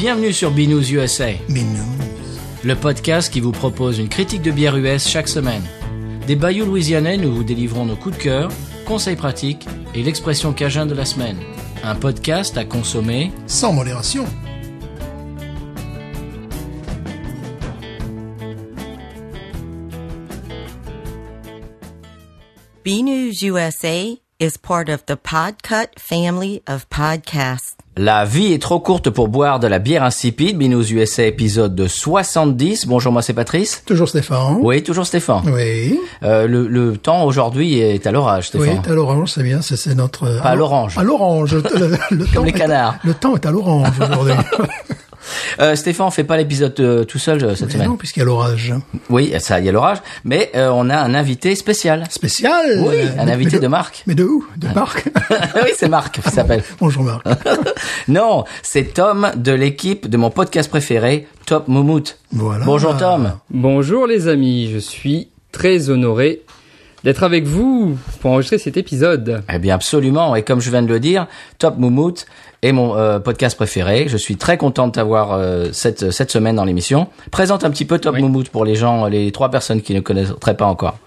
Bienvenue sur Binous USA, Binous. le podcast qui vous propose une critique de bière US chaque semaine. Des bayous louisianais, nous vous délivrons nos coups de cœur, conseils pratiques et l'expression cajun de la semaine. Un podcast à consommer Sans modération. BNews USA is part of the Podcut family of podcasts. La vie est trop courte pour boire de la bière insipide. Binous USA épisode de 70. Bonjour, moi c'est Patrice. Toujours Stéphane. Oui, toujours Stéphane. Oui. Le temps aujourd'hui est à l'orage, Stéphane. Oui, à l'orange, c'est bien, c'est notre... Pas à l'orange. À l'orange. Le Comme les canards. Le temps est à l'orange aujourd'hui. Stéphane, on fait pas l'épisode tout seul cette semaine. Non, puisqu'il y a l'orage. Oui, ça, il y a l'orage. Mais on a un invité spécial. Spécial. Oui, un invité de Marc. Mais de où? De Marc. Oui, c'est Marc qui s'appelle. Bonjour Marc. Non, c'est Tom de l'équipe de mon podcast préféré, Top Moumout. Voilà. Bonjour Tom. Bonjour les amis, je suis très honoré d'être avec vous pour enregistrer cet épisode. Eh bien absolument, et comme je viens de le dire, Top Moumout est mon podcast préféré. Je suis très content de t'avoir cette semaine dans l'émission. Présente un petit peu Top Moumout pour les gens, les 3 personnes qui ne connaîtraient pas encore.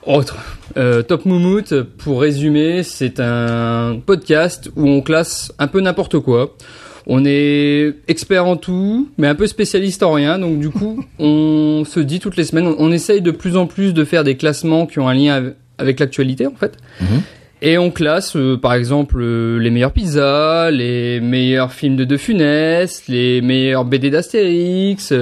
Top Moumout, pour résumer, c'est un podcast où on classe un peu n'importe quoi. On est expert en tout, mais un peu spécialiste en rien. Donc du coup, on se dit toutes les semaines, on essaye de plus en plus de faire des classements qui ont un lien avec l'actualité en fait. Mm-hmm. Et on classe par exemple les meilleures pizzas, les meilleurs films de Funès, les meilleurs BD d'Astérix,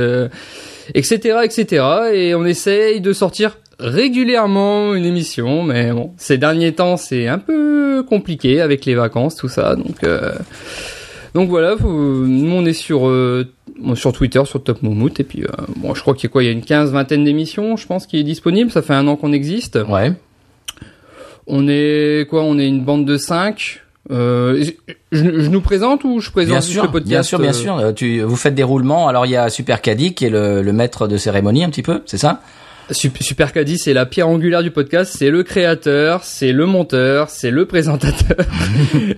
etc., etc. Et on essaye de sortir régulièrement une émission, mais bon, ces derniers temps c'est un peu compliqué avec les vacances, tout ça. Donc voilà, nous on est sur Twitter, sur Top Moumout, et puis bon, je crois qu'il y a une 15-20 d'émissions, je pense, qui est disponible. Ça fait 1 an qu'on existe. Ouais. On est une bande de 5. Je nous présente ou je présente juste le podcast? Bien sûr. Vous faites des roulements. Alors il y a Super Caddy qui est le maître de cérémonie un petit peu, c'est ça? Super Caddy, c'est la pierre angulaire du podcast, c'est le créateur, c'est le monteur, c'est le présentateur.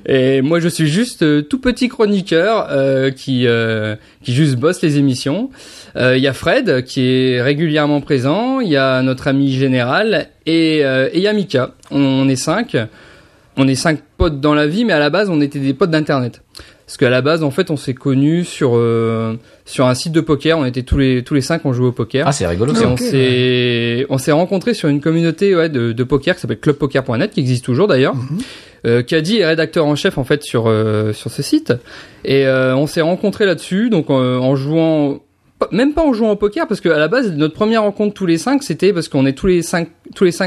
Et moi, je suis juste tout petit chroniqueur qui juste bosse les émissions. Il y a Fred qui est régulièrement présent, il y a notre ami général et il y a Mika. On est 5. On est 5 potes dans la vie, mais à la base, on était des potes d'internet. Parce qu'à la base, en fait, on s'est connus sur un site de poker. On était tous les 5, on jouait au poker. Ah, c'est rigolo. Et on s'est rencontrés sur une communauté de poker qui s'appelle clubpoker.net, qui existe toujours d'ailleurs. Mm-hmm. Caddy est rédacteur en chef en fait sur ce site. Et on s'est rencontrés là-dessus, donc en jouant. Même pas en jouant au poker, parce que à la base notre première rencontre tous les 5, c'était parce qu'on est tous les 5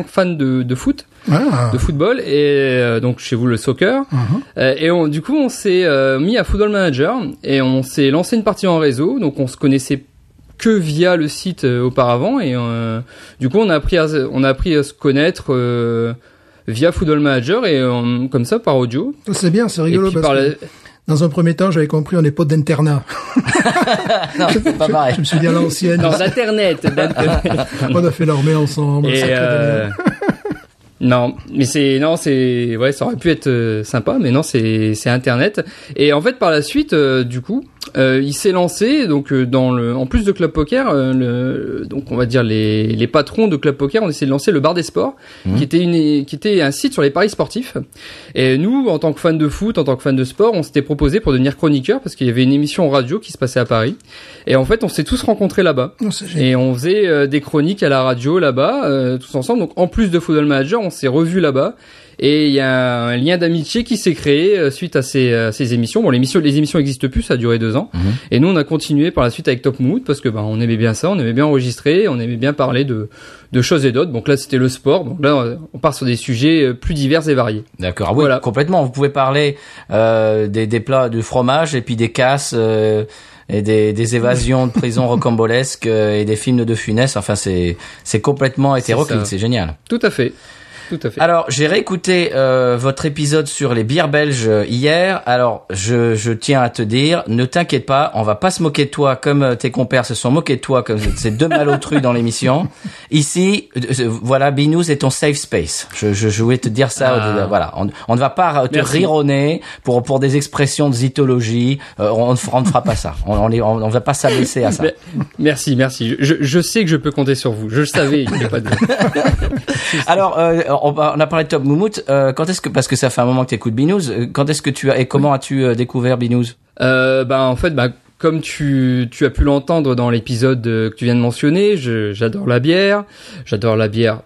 fans de foot, de football, et donc chez vous le soccer. Et du coup on s'est mis à Football Manager et on s'est lancé une partie en réseau, donc on se connaissait que via le site auparavant, et du coup on a appris à se connaître via Football Manager et comme ça par audio. C'est bien, c'est rigolo parce que dans un premier temps, j'avais compris, on est potes d'internat. Non, c'est pas pareil. Je me suis dit à l'ancienne. Non, d'internet. On a fait l'armée ensemble. Et ouais, ça aurait pu être sympa, mais non, c'est internet. Et en fait, par la suite, du coup, il s'est lancé donc en plus de Club Poker, donc on va dire les patrons de Club Poker ont essayé de lancer le Bar des Sports, qui était un site sur les paris sportifs. Et nous, en tant que fans de foot, en tant que fans de sport, on s'était proposé pour devenir chroniqueur parce qu'il y avait une émission radio qui se passait à Paris. Et en fait, on s'est tous rencontrés là-bas. Et on faisait des chroniques à la radio là-bas, tous ensemble. Donc en plus de Football Manager, on s'est revus là-bas. Et il y a un lien d'amitié qui s'est créé suite à ces émissions. Bon, les émissions existent plus, ça a duré 2 ans. Et nous, on a continué par la suite avec Top Moumout parce que on aimait bien ça, on aimait bien enregistrer, on aimait bien parler de choses et d'autres. Donc là, c'était le sport. Donc là, on part sur des sujets plus divers et variés. D'accord. Oui, voilà. Complètement. Vous pouvez parler des plats de fromage et puis des casses. Et des évasions de prison rocambolesques et des films de Funès. Enfin, c'est complètement hétéroclite, c'est génial. Tout à fait. Tout à fait. Alors, j'ai réécouté votre épisode sur les bières belges hier. Alors, je tiens à te dire, ne t'inquiète pas, on va pas se moquer de toi comme tes compères se sont moqués de toi comme ces deux malotrus dans l'émission. Ici, voilà, Binous est ton safe space. Je voulais te dire ça. Voilà, on ne va pas te rironner pour des expressions de zytologie. On ne fera pas ça. On va pas s'abaisser à ça. Merci. Je sais que je peux compter sur vous. Je le savais. Il n'y a pas de... Alors, on a parlé de Top Moumout. Quand est-ce que, parce que ça fait un moment que tu écoutes Binous, quand est-ce que comment as-tu découvert Binous? En fait, comme tu as pu l'entendre dans l'épisode que tu viens de mentionner, j'adore la bière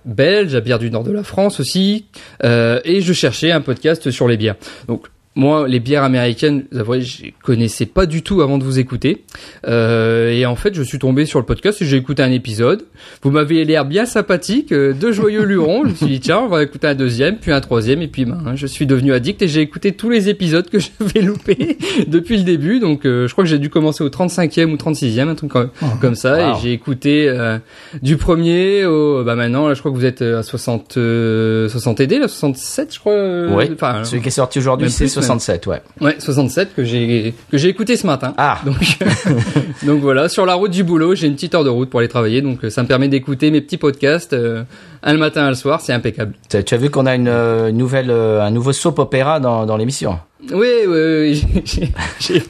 belge, la bière du nord de la France aussi, et je cherchais un podcast sur les bières. Donc moi, les bières américaines, vous avouez, je connaissais pas du tout avant de vous écouter. Et en fait, je suis tombé sur le podcast et j'ai écouté un épisode. Vous m'avez l'air bien sympathique, deux joyeux lurons. Je me suis dit, tiens, on va écouter un deuxième, puis un troisième, et puis je suis devenu addict et j'ai écouté tous les épisodes que j'avais loupés depuis le début. Donc, je crois que j'ai dû commencer au 35e ou 36e, un truc comme ça. Wow. Et j'ai écouté du premier au... maintenant, là, je crois que vous êtes à 60 ED, là, 67, je crois. Oui, celui qui est sorti aujourd'hui, c'est 67, ouais. Ouais, 67 que j'ai écouté ce matin. Ah. Donc voilà, sur la route du boulot, j'ai une petite heure de route pour aller travailler, donc ça me permet d'écouter mes petits podcasts un le matin, un le soir, c'est impeccable. Tu as vu qu'on a un nouveau soap opéra dans l'émission. Oui, j'ai vu.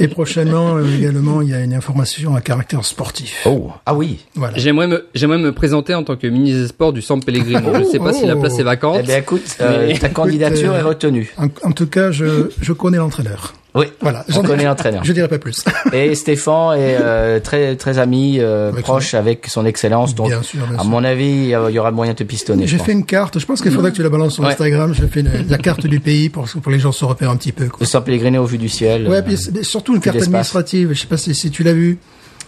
Et prochainement, également, il y a une information à caractère sportif. Oh, ah oui. Voilà. J'aimerais me présenter en tant que ministre des Sports du San Pellegrino. Je ne sais pas si la place est vacante. Eh bien, écoute, ta candidature est retenue. En tout cas, je connais l'entraîneur. Oui, voilà, on connaît l'entraîneur. Je dirais pas plus. Et Stéphane est très très ami, proche avec son excellence. Donc, bien sûr. À mon avis, il y aura moyen de te pistonner. J'ai fait une carte. Je pense qu'il faudrait que tu la balances sur Instagram. J'ai fait la carte du pays pour que les gens se repèrent un petit peu. Le San Pellegrino au vu du ciel. Ouais, puis surtout une carte administrative. Je sais pas si tu l'as vu.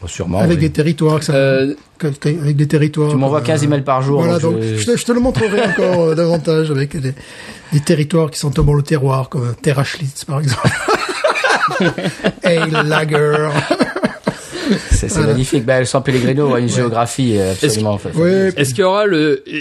Sûrement. Avec des territoires. Avec des territoires. Tu m'envoies 15 emails par jour. Voilà, donc je te le montrerai encore davantage avec des territoires qui sont tombés le terroir, comme Terra Schlitz, par exemple. Hey, lager. C'est magnifique. Le San Pellegrino a une géographie absolument. Est-ce qu'il y aura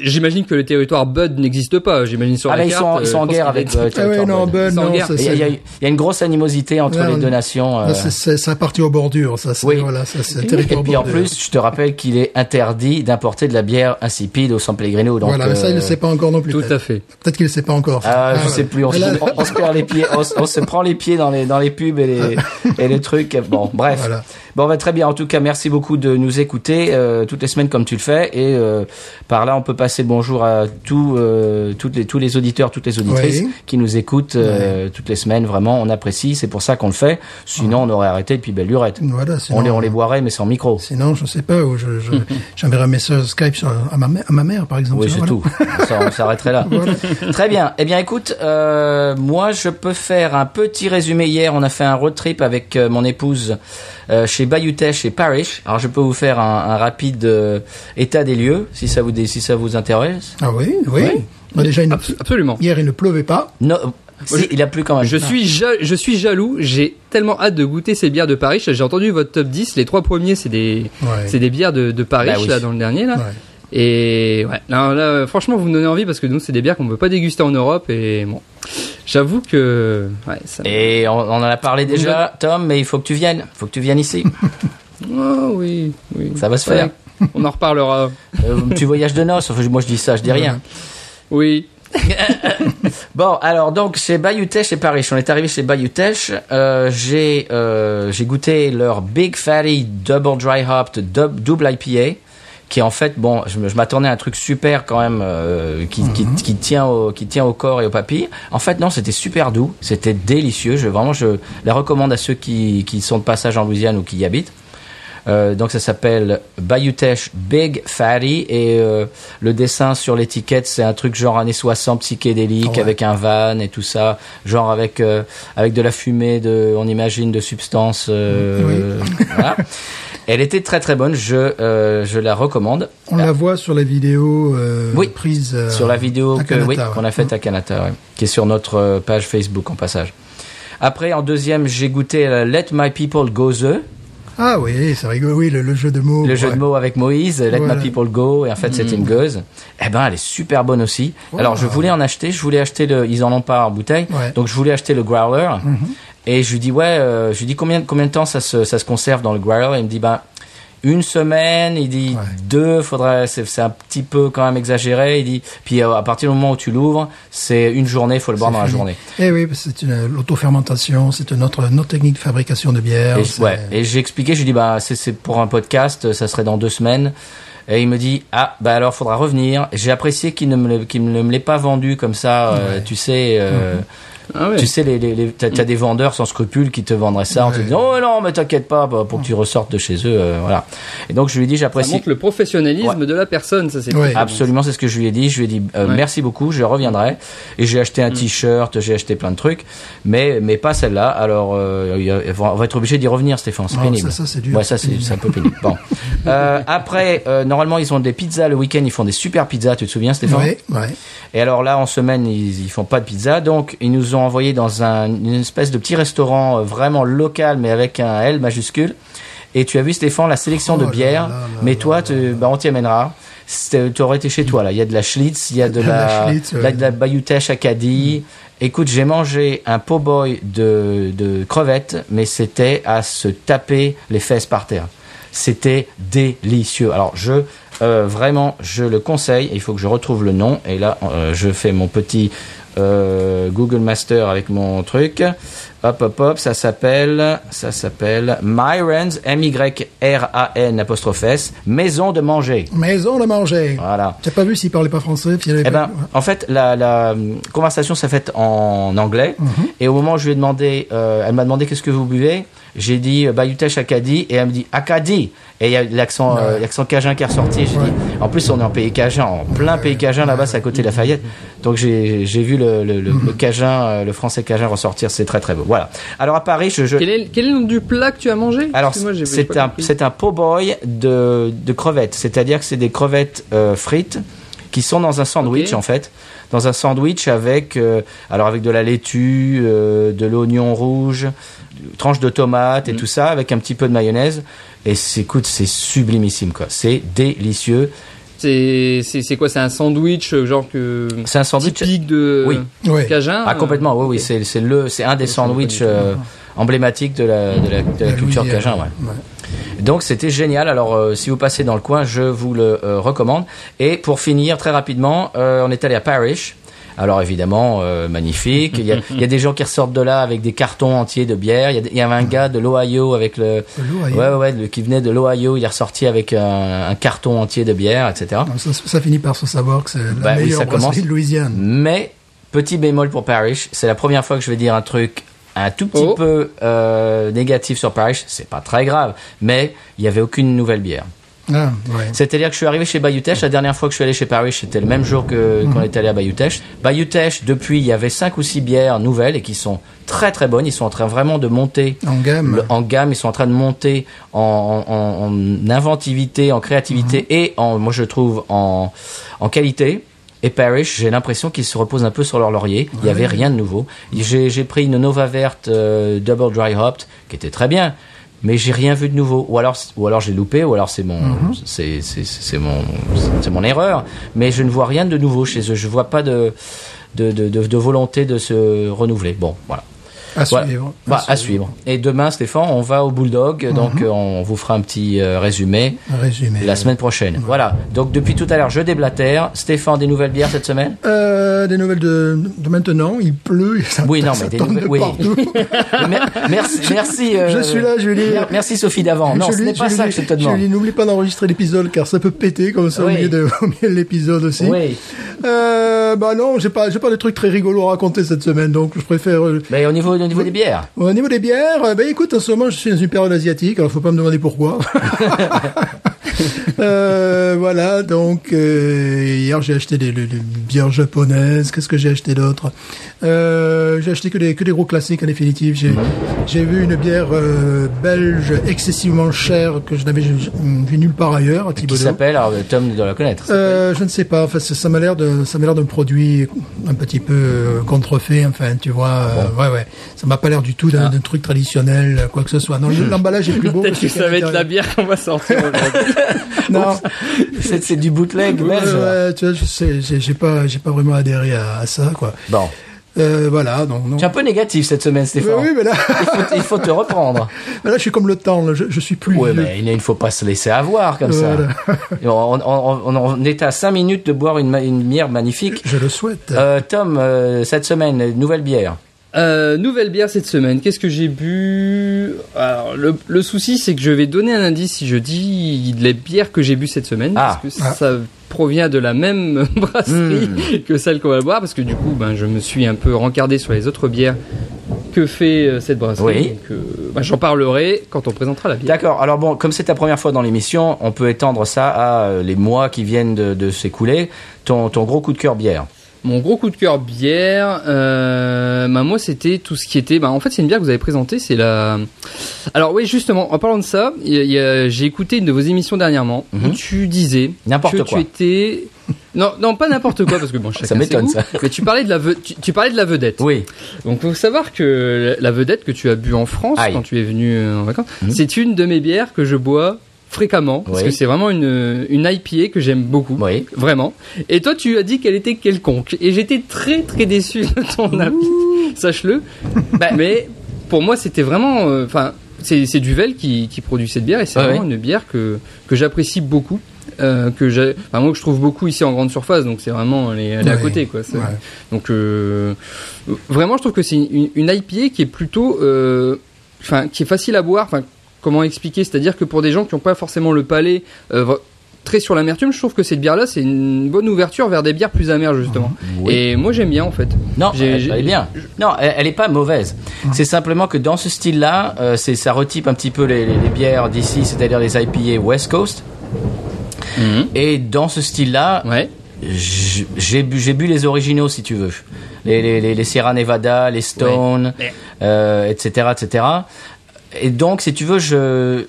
j'imagine que le territoire Bud n'existe pas. J'imagine sur la carte. Ils sont en guerre avec le territoire Bud. Non, il y a une grosse animosité entre les deux nations. Ça appartient aux bordures. Ça, c'est un territoire. Et puis en plus, je te rappelle qu'il est interdit d'importer de la bière insipide au San Pellegrino. Donc, voilà, mais ça, il ne sait pas encore non plus. Tout à fait. Peut-être qu'il ne sait pas encore. Je sais plus. On se perd les pieds. On se prend les pieds dans les pubs et les trucs. Bon, bref. Voilà. Bon, très bien. En tout cas, merci beaucoup de nous écouter toutes les semaines comme tu le fais. Et par là, on peut passer bonjour à tous les auditeurs, toutes les auditrices qui nous écoutent toutes les semaines. Vraiment, on apprécie. C'est pour ça qu'on le fait. Sinon, on aurait arrêté depuis belle lurette. Voilà, sinon, on les boirait, mais sans micro. Sinon, je sais pas. J'enverrai un message Skype à ma mère, par exemple. Oui, c'est tout. On s'arrêterait là. Voilà. Très bien. Eh bien, écoute, moi, je peux faire un petit résumé. Hier, on a fait un road trip avec mon épouse chez Bayutech et Parrish. Alors je peux vous faire un rapide état des lieux si ça vous intéresse. Ah oui. Déjà absolument. Hier il ne pleuvait pas. Non, il a plu quand même. Je suis jaloux, j'ai tellement hâte de goûter ces bières de Parrish. J'ai entendu votre top 10, les 3 premiers c'est des bières de Parrish là dans le dernier là. Ouais. Et là, franchement, vous me donnez envie parce que nous, c'est des bières qu'on ne peut pas déguster en Europe et bon, j'avoue que. Et on en a parlé déjà, Tom, mais il faut que tu viennes. Il faut que tu viennes ici. Oh oui. Ça va se faire. On en reparlera. Tu voyages de noces. Enfin, moi, je dis ça, je dis rien. Oui. Bon, alors donc chez Bayutech et Parrish, on est arrivé chez Bayutech. J'ai goûté leur Big Fatty Double Dry Hopped Double IPA. Qui en fait, bon, je m'attendais à un truc super quand même, qui tient au corps et au papilles. En fait, non, c'était super doux, c'était délicieux. Je la recommande à ceux qui sont de passage en Louisiane ou qui y habitent. Donc ça s'appelle Bayutech Big Fatty et le dessin sur l'étiquette c'est un truc genre années 60 psychédélique avec un van et tout ça, genre avec de la fumée on imagine de substances. Voilà. Elle était très très bonne, je la recommande. On la voit sur la vidéo prise sur la vidéo qu'on a faite à Kanata, qui est sur notre page Facebook en passage. Après, en deuxième, j'ai goûté Let My People Go The. Ah oui, c'est rigolo. Oui, le jeu de mots. Le jeu de mots avec Moïse, Let Voilà. My People Go, et en fait c'était une gueuse. Eh ben elle est super bonne aussi. Voilà. Alors je voulais en acheter, ils en ont pas en bouteille, Ouais. donc je voulais acheter le growler. Et je lui dis je lui dis combien de temps ça se conserve dans le growler. Il me dit une semaine. Il dit 2, c'est un petit peu quand même exagéré. Il dit puis à partir du moment où tu l'ouvres, c'est une journée, faut le boire dans la journée. Eh oui, c'est l'autofermentation, c'est notre technique de fabrication de bière. Et j'ai expliqué, je lui dis c'est pour un podcast, ça serait dans 2 semaines. Et il me dit alors faudra revenir. J'ai apprécié qu'il ne me l'ait pas vendu comme ça, tu sais. Ah ouais. Tu sais, t'as des vendeurs sans scrupules qui te vendraient ça en te disant oh non mais t'inquiète pas pour que tu ressortes de chez eux, voilà. Et donc je lui ai dit Ça j'apprécie. montre le professionnalisme de la personne, ça c'est Ouais. Absolument, c'est ce que je lui ai dit. Je lui ai dit merci beaucoup, je reviendrai. Et j'ai acheté un t-shirt, j'ai acheté plein de trucs, mais pas celle-là. Alors on va être obligé d'y revenir, Stéphane. C'est pénible. Ça c'est dur. Ouais, ça c'est un peu pénible. Bon. Après, normalement ils ont des pizzas le week-end. Ils font des super pizzas. Tu te souviens, Stéphane? Ouais. Et alors là, en semaine, ils font pas de pizza, donc ils nous ont envoyé dans une espèce de petit restaurant vraiment local, mais avec un L majuscule. Et tu as vu, Stéphane, la sélection de bières. Mais toi, on t'y amènera. Tu aurais été chez toi là. Il y a de la Schlitz, il y a de la Bayou-Teche Acadie. Écoute, j'ai mangé un po' boy de crevettes, mais c'était à se taper les fesses par terre. C'était délicieux. Alors vraiment, je le conseille. Il faut que je retrouve le nom. Et là, je fais mon petit Google Master avec mon truc. Hop. Ça s'appelle Myron's, M-Y-R-A-N _S, maison de manger. Maison de manger. Voilà. T'as pas vu s'il parlait pas français? En fait, la conversation s'est faite en anglais. Et au moment où je lui ai demandé, elle m'a demandé qu'est-ce que vous buvez. J'ai dit Bayou-Teche Acadie et elle me dit Acadie. Et il y a l'accent cajun qui est ressorti. J'ai dit, en plus on est en pays cajun, en plein pays cajun là-bas, c'est à côté de Lafayette. Donc j'ai vu le cajun, le français cajun ressortir, c'est très très beau. Voilà. Alors à Paris, quel est le nom du plat que tu as mangé? Alors c'est un po' boy de crevettes, c'est-à-dire que c'est des crevettes frites qui sont dans un sandwich en fait. Dans un sandwich avec de la laitue, de l'oignon rouge, tranche de tomate et tout ça, avec un petit peu de mayonnaise. Et c'est sublimissime quoi. C'est délicieux. C'est quoi? C'est un sandwich c'est un sandwich typique de Cajun. Ah complètement. Oui. C'est un des sandwichs emblématiques de la culture Cajun. Ouais. Donc c'était génial. Alors si vous passez dans le coin, je vous le recommande. Et pour finir très rapidement, on est allé à Parrish. Alors évidemment magnifique. Il y a des gens qui ressortent de là avec des cartons entiers de bière. Il y avait un gars de l'Ohio avec qui venait de l'Ohio. Il est ressorti avec un carton entier de bière, etc. Ça finit par se savoir que c'est la meilleure brasserie de Louisiane. Mais petit bémol pour Parrish, c'est la première fois que je vais dire un truc un tout petit peu négatif sur Parrish. C'est pas très grave, mais il y avait aucune nouvelle bière. C'est-à-dire que je suis arrivé chez Bayou-Teche. La dernière fois que je suis allé chez Parrish, c'était le même jour qu'on est allé à Bayou-Teche. Bayou-Teche, depuis, il y avait 5 ou 6 bières nouvelles et qui sont très très bonnes. Ils sont en train vraiment de monter en gamme. Ils sont en train de monter en inventivité, en créativité et moi je trouve en qualité. Et Parrish, j'ai l'impression qu'ils se reposent un peu sur leur laurier. Il n'y avait rien de nouveau. J'ai pris une Nova Verte Double Dry Hopped qui était très bien. Mais j'ai rien vu de nouveau, ou alors j'ai loupé, ou alors c'est mon erreur. Mais je ne vois rien de nouveau chez eux. Je vois pas de volonté de se renouveler. Bon, voilà. À suivre. Et demain, Stéphane, on va au Bulldog, donc on vous fera un petit résumé la semaine prochaine. Voilà. Donc depuis tout à l'heure, je déblatère. Stéphane, des nouvelles bières cette semaine? Des nouvelles de maintenant. Il pleut. Ça des nouvelles. Oui. Merci. Je suis là, Julie. Merci Sophie d'avant. Non, ce n'est pas ça que je te demande. Julie, n'oublie pas d'enregistrer l'épisode car ça peut péter comme ça au milieu de l'épisode aussi. Oui. Non, j'ai pas de trucs très rigolos à raconter cette semaine, donc je préfère. Mais au niveau des bières. Au niveau des bières, écoute, en ce moment, je suis dans une période asiatique, alors faut pas me demander pourquoi. Voilà, donc hier j'ai acheté des bières japonaises. Qu'est-ce que j'ai acheté d'autre? J'ai acheté que des gros classiques en définitive. J'ai vu une bière belge excessivement chère que je n'avais vu nulle part ailleurs à Qui Thibaudot. s'appelle, alors Tom doit la connaître. Je ne sais pas. Enfin, ça m'a l'air d'un produit un petit peu contrefait. Enfin, tu vois. Ouais. Ça m'a pas l'air du tout d'un truc traditionnel, quoi que ce soit. Non, l'emballage est plus beau. Peut-être que ça va être la bière qu'on va sortir aujourd'hui. Non. C'est du bootleg belge. Ouais, tu vois, je sais, j'ai pas vraiment adhéré à ça, quoi. Bon. Voilà, donc non. Tu es un peu négatif cette semaine, Stéphane. Oui, mais là, Il faut te reprendre. là, je suis comme le temps. Là, je suis plus. Ouais, vieux. mais il ne faut pas se laisser avoir comme ça. Et on est à 5 minutes de boire une bière magnifique. Je le souhaite. Tom, cette semaine, nouvelle bière. Nouvelle bière cette semaine. Qu'est-ce que j'ai bu? Alors, le souci, c'est que je vais donner un indice si je dis les bières que j'ai bu cette semaine. Parce que ça provient de la même brasserie que celle qu'on va boire. Parce que du coup, je me suis un peu rencardé sur les autres bières que fait cette brasserie. Oui. Donc, j'en parlerai quand on présentera la bière. D'accord. Alors bon, comme c'est ta première fois dans l'émission, on peut étendre ça à les mois qui viennent de s'écouler. Ton gros coup de cœur bière. Mon gros coup de cœur bière, moi c'était tout ce qui était. En fait, c'est une bière que vous avez présentée, c'est la. Alors oui, justement, en parlant de ça, j'ai écouté une de vos émissions dernièrement où tu disais n'importe quoi. Tu étais. Non, pas n'importe quoi parce que chacun ça m'étonne ses goûts, ça. Mais tu parlais de la vedette. Oui. Donc faut savoir que la vedette que tu as bu en France quand tu es venu en vacances, c'est une de mes bières que je bois fréquemment parce que c'est vraiment une IPA que j'aime beaucoup, vraiment. Et toi tu as dit qu'elle était quelconque et j'étais très très déçu de ton avis, sache-le. Mais pour moi c'était vraiment c'est Duvel qui produit cette bière et c'est vraiment une bière que j'apprécie beaucoup, moi que je trouve beaucoup ici en grande surface, donc c'est vraiment elle est à côté quoi. Donc vraiment je trouve que c'est une IPA qui est plutôt qui est facile à boire. Comment expliquer? C'est-à-dire que pour des gens qui n'ont pas forcément le palais très sur l'amertume, je trouve que cette bière-là, c'est une bonne ouverture vers des bières plus amères, justement. Oui. Et moi, j'aime bien, en fait. Non, elle est bien. Non, elle est pas mauvaise. C'est simplement que dans ce style-là, ça retype un petit peu les bières d'ici, c'est-à-dire les IPA West Coast. Et dans ce style-là, j'ai bu les originaux, si tu veux. Les Sierra Nevada, les Stone, etc., etc. Et donc, si tu veux, je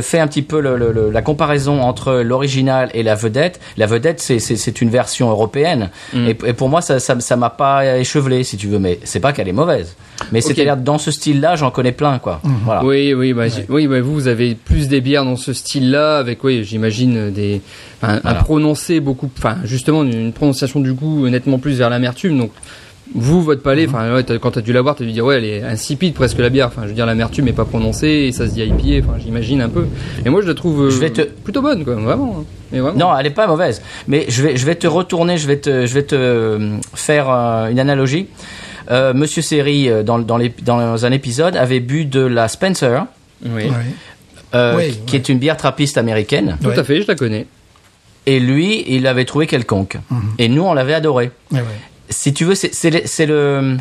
fais un petit peu la comparaison entre l'original et la vedette. La vedette, c'est une version européenne. Et pour moi, ça m'a pas échevelé, si tu veux. Mais c'est pas qu'elle est mauvaise. Mais c'est-à-dire, dans ce style-là, j'en connais plein, quoi. Voilà. Oui, vous avez plus des bières dans ce style-là, avec, j'imagine, un prononcé beaucoup, justement, une prononciation du goût nettement plus vers l'amertume. Donc, vous, votre palais, quand t'as dû la boire, t'as dû dire elle est insipide presque la bière. Je veux dire, l'amertume est pas prononcée et ça se dit IPA. J'imagine un peu. Et moi, je la trouve plutôt bonne, quoi. Vraiment. Mais vraiment. Non, elle est pas mauvaise. Mais je vais te retourner, je vais te faire une analogie. Monsieur Seri, dans un épisode, avait bu de la Spencer, qui est une bière trappiste américaine. Tout à fait, je la connais. Et lui, il l'avait trouvé quelconque. Et nous, on l'avait adoré. Si tu veux, c'est le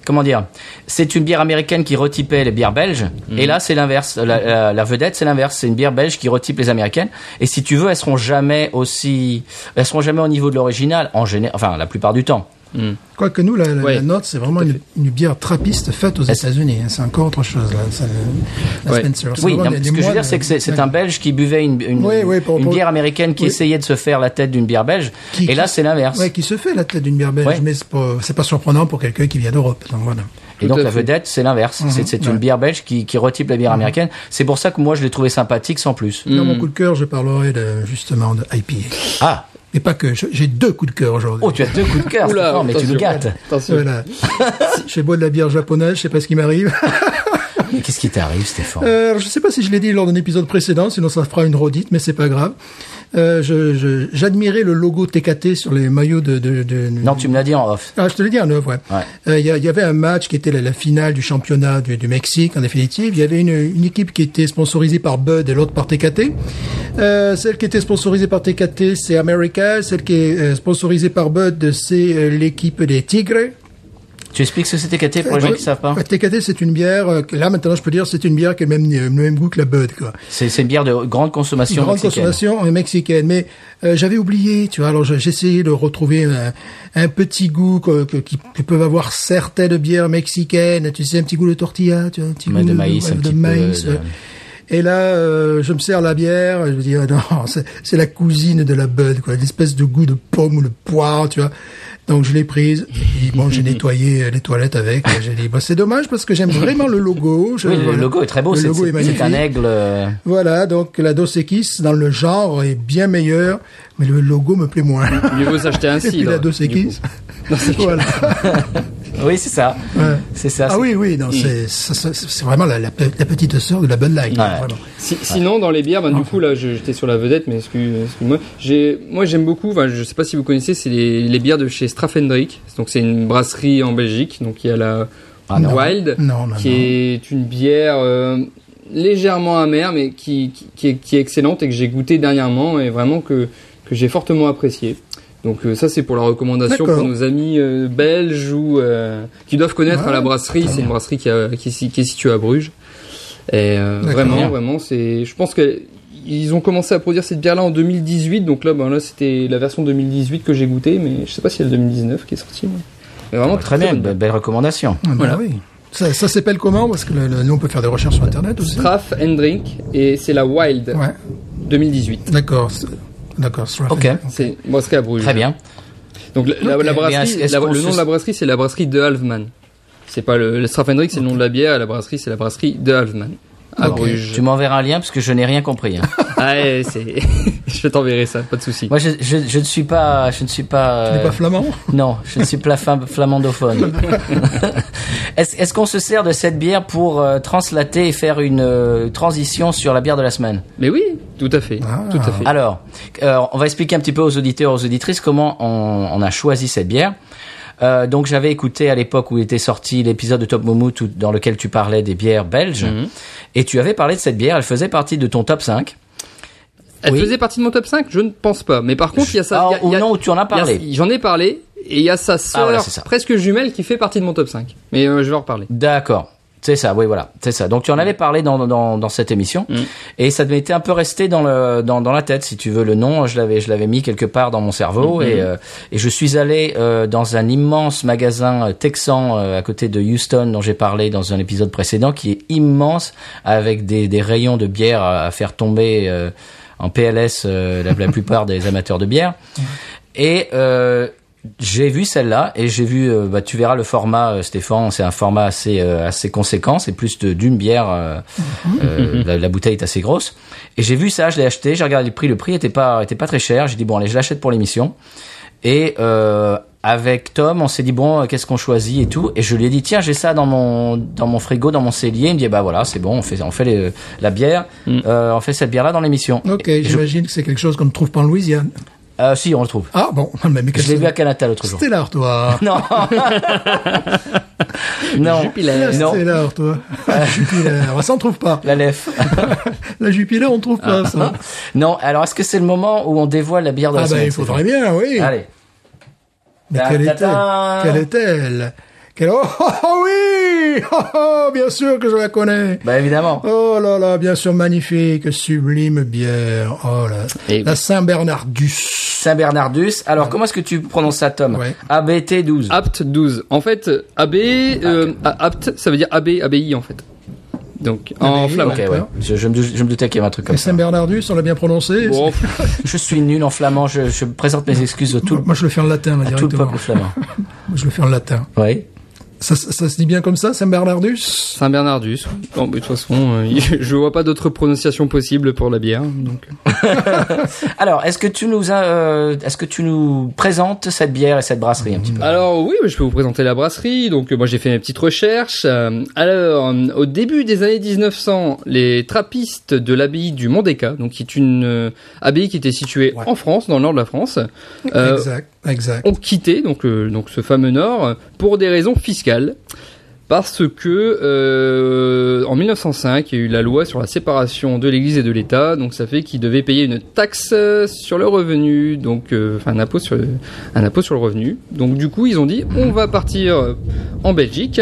comment dire, c'est une bière américaine qui retypait les bières belges. Et là, c'est l'inverse. La vedette, c'est l'inverse. C'est une bière belge qui retype les américaines. Et si tu veux, elles seront jamais au niveau de l'original, la plupart du temps. Quoique nous, la nôtre, c'est vraiment une bière trappiste faite aux États-Unis. C'est encore autre chose. La Spencer. Oui, ce que je veux dire, c'est que c'est un Belge qui buvait une bière américaine qui essayait de se faire la tête d'une bière belge. Et là, c'est l'inverse. Oui, qui se fait la tête d'une bière belge, mais c'est pas surprenant pour quelqu'un qui vient d'Europe. Donc voilà. Et donc la vedette, c'est l'inverse. C'est une bière belge qui retype la bière américaine. C'est pour ça que moi, je l'ai trouvé sympathique sans plus. Dans mon coup de cœur, je parlerai justement de IPA. Ah. Mais pas que, j'ai 2 coups de cœur aujourd'hui. Oh, tu as 2 coups de cœur, mais tu nous gâtes. Voilà. Je bois de la bière japonaise, je sais pas ce qui m'arrive. Mais qu'est-ce qui t'arrive, Stéphane? Je sais pas si je l'ai dit lors d'un épisode précédent, sinon ça fera une redite, mais c'est pas grave. J'admirais le logo TKT sur les maillots Non, tu me l'as dit en off. Ah, je te l'ai dit en off, Il y avait un match qui était la finale du championnat du Mexique, en définitive. Il y avait une équipe qui était sponsorisée par Bud et l'autre par TKT. Celle qui était sponsorisée par TKT, c'est America. Celle qui est sponsorisée par Bud, c'est l'équipe des Tigres. Tu expliques ce que c'est TKT pour les gens qui savent pas? TKT, c'est une bière, là maintenant je peux dire c'est une bière qui a le même goût que la Bud, quoi. C'est une bière de grande consommation mexicaine. Mais j'avais oublié, tu vois, alors j'ai essayé de retrouver un petit goût que peuvent avoir certaines bières mexicaines, tu sais, un petit goût de tortilla, tu vois, un petit goût de maïs, Et là, je me sers la bière, et je me dis, non, c'est la cousine de la Bud, quoi, une espèce de goût de pomme ou de poire, tu vois. Donc je l'ai prise, et puis, bon, j'ai nettoyé les toilettes avec, et j'ai dit, c'est dommage parce que j'aime vraiment le logo. Le logo est très beau, c'est un aigle. Voilà, donc la Dos Equis, dans le genre, est bien meilleure, mais le logo me plaît moins. Mieux vaut s'acheter un cidre. Et puis la Dos Equis, voilà. Oui, c'est ça. Ouais. C'est ça. Ah oui, non, c'est vraiment la petite sœur de la Bud Light. Ouais. Vraiment. Sinon, dans les bières, du coup, là, j'étais sur la vedette, mais excuse-moi. Moi, j'aime beaucoup, je sais pas si vous connaissez, c'est les bières de chez Strafendrick. Donc, c'est une brasserie en Belgique. Donc, il y a la Wild, qui est une bière légèrement amère, mais qui est excellente et que j'ai goûté dernièrement et vraiment que j'ai fortement apprécié. Donc ça c'est pour la recommandation pour nos amis belges ou qui doivent connaître la brasserie. C'est une brasserie qui est située à Bruges. Et vraiment je pense que ils ont commencé à produire cette bière là en 2018. Donc là c'était la version 2018 que j'ai goûté, mais je sais pas si c'est la 2019 qui est sortie. Mais vraiment très bien, belle recommandation. Voilà. Oui. Ça s'appelle comment? Parce que nous on peut faire des recherches sur internet aussi. Straff and Drink et c'est la Wild 2018. D'accord, ok. C'est une brasserie à Bruges. Très bien. Donc la brasserie, le nom de la brasserie, c'est la brasserie de Halfman. C'est pas le Straff and Drink, c'est le nom de la bière. La brasserie, c'est la brasserie de Halfman à Bruges. Tu m'enverras un lien parce que je n'ai rien compris. Hein. Je t'enverrai ça, pas de souci. Moi, je ne suis pas. Tu n'es pas flamand? Non, je ne suis pas flamandophone. Est-ce qu'on se sert de cette bière pour translater et faire une transition sur la bière de la semaine? Mais oui, tout à fait. Tout à fait. Alors, on va expliquer un petit peu aux auditeurs, aux auditrices comment on a choisi cette bière. Donc j'avais écouté à l'époque où était sorti l'épisode de Top Moumout dans lequel tu parlais des bières belges et tu avais parlé de cette bière, elle faisait partie de ton top 5. Elle faisait partie de mon top 5, je ne pense pas. Mais par contre, il y a ça. Non, tu en as parlé. J'en ai parlé et il y a sa sœur presque jumelle qui fait partie de mon top 5. Mais je vais en reparler. D'accord. C'est ça, oui, voilà, c'est ça. Donc tu en avais parlé dans cette émission, et ça m'était un peu resté dans la tête, si tu veux. Le nom, je l'avais mis quelque part dans mon cerveau, et je suis allé dans un immense magasin texan à côté de Houston dont j'ai parlé dans un épisode précédent, qui est immense, avec des rayons de bière à faire tomber en PLS la plupart des amateurs de bière, et j'ai vu celle-là et j'ai vu, tu verras le format, Stéphane, c'est un format assez conséquent, c'est plus d'une bière, la bouteille est assez grosse. Et j'ai vu ça, je l'ai acheté, j'ai regardé le prix était pas très cher, j'ai dit bon allez, je l'achète pour l'émission. Et avec Tom, on s'est dit bon, qu'est-ce qu'on choisit et tout, et je lui ai dit tiens, j'ai ça dans mon frigo, dans mon cellier. Il me dit bah voilà, c'est bon, on fait la bière, on fait cette bière là dans l'émission. OK, j'imagine que c'est quelque chose qu'on ne trouve pas en Louisiane. Si, on le trouve. Ah bon, mais je l'ai vu à Canada l'autre jour. Stellar, toi. Non. Non. Jupiler. Non. Stellar, toi. Jupiler. Ça, on trouve pas. La Lef. La Jupiler, on trouve pas, ça. Non, alors est-ce que c'est le moment où on dévoile la bière de la semaine? Il faudrait bien, oui. Allez. Mais quelle est-elle? Oh oui! Oh, bien sûr que je la connais. Bah évidemment. Oh là là, bien sûr, magnifique, sublime bière. Oh là. La Saint-Bernardus. Saint-Bernardus. Alors, comment est-ce que tu prononces ça, Tom? ABT 12. Apt 12. En fait, apt, ça veut dire ABI, en fait. Donc, en flamand. Ok, ouais. Je me doutais qu'il y avait un truc comme ça. Saint-Bernardus, on l'a bien prononcé. Bon. Je suis nul en flamand, je présente mes excuses Moi, je le fais en latin, là, directement. Tout le peuple flamand. Moi, je le fais en latin. Oui. Ça se dit bien comme ça, Saint-Bernardus? Saint-Bernardus. Bon, de toute façon, je vois pas d'autres prononciations possibles pour la bière, donc. Alors, est-ce que tu nous présentes cette bière et cette brasserie un petit peu? Alors oui, je peux vous présenter la brasserie. Donc moi j'ai fait mes petites recherches. Alors au début des années 1900, les trappistes de l'abbaye du Mont-des-Cats, donc qui est une abbaye qui était située en France, dans le nord de la France, exact. ont quitté donc ce fameux nord pour des raisons fiscales. parce que en 1905, il y a eu la loi sur la séparation de l'Église et de l'État, donc ça fait qu'ils devaient payer une taxe sur le revenu, donc un impôt sur le revenu. Donc du coup, ils ont dit on va partir en Belgique.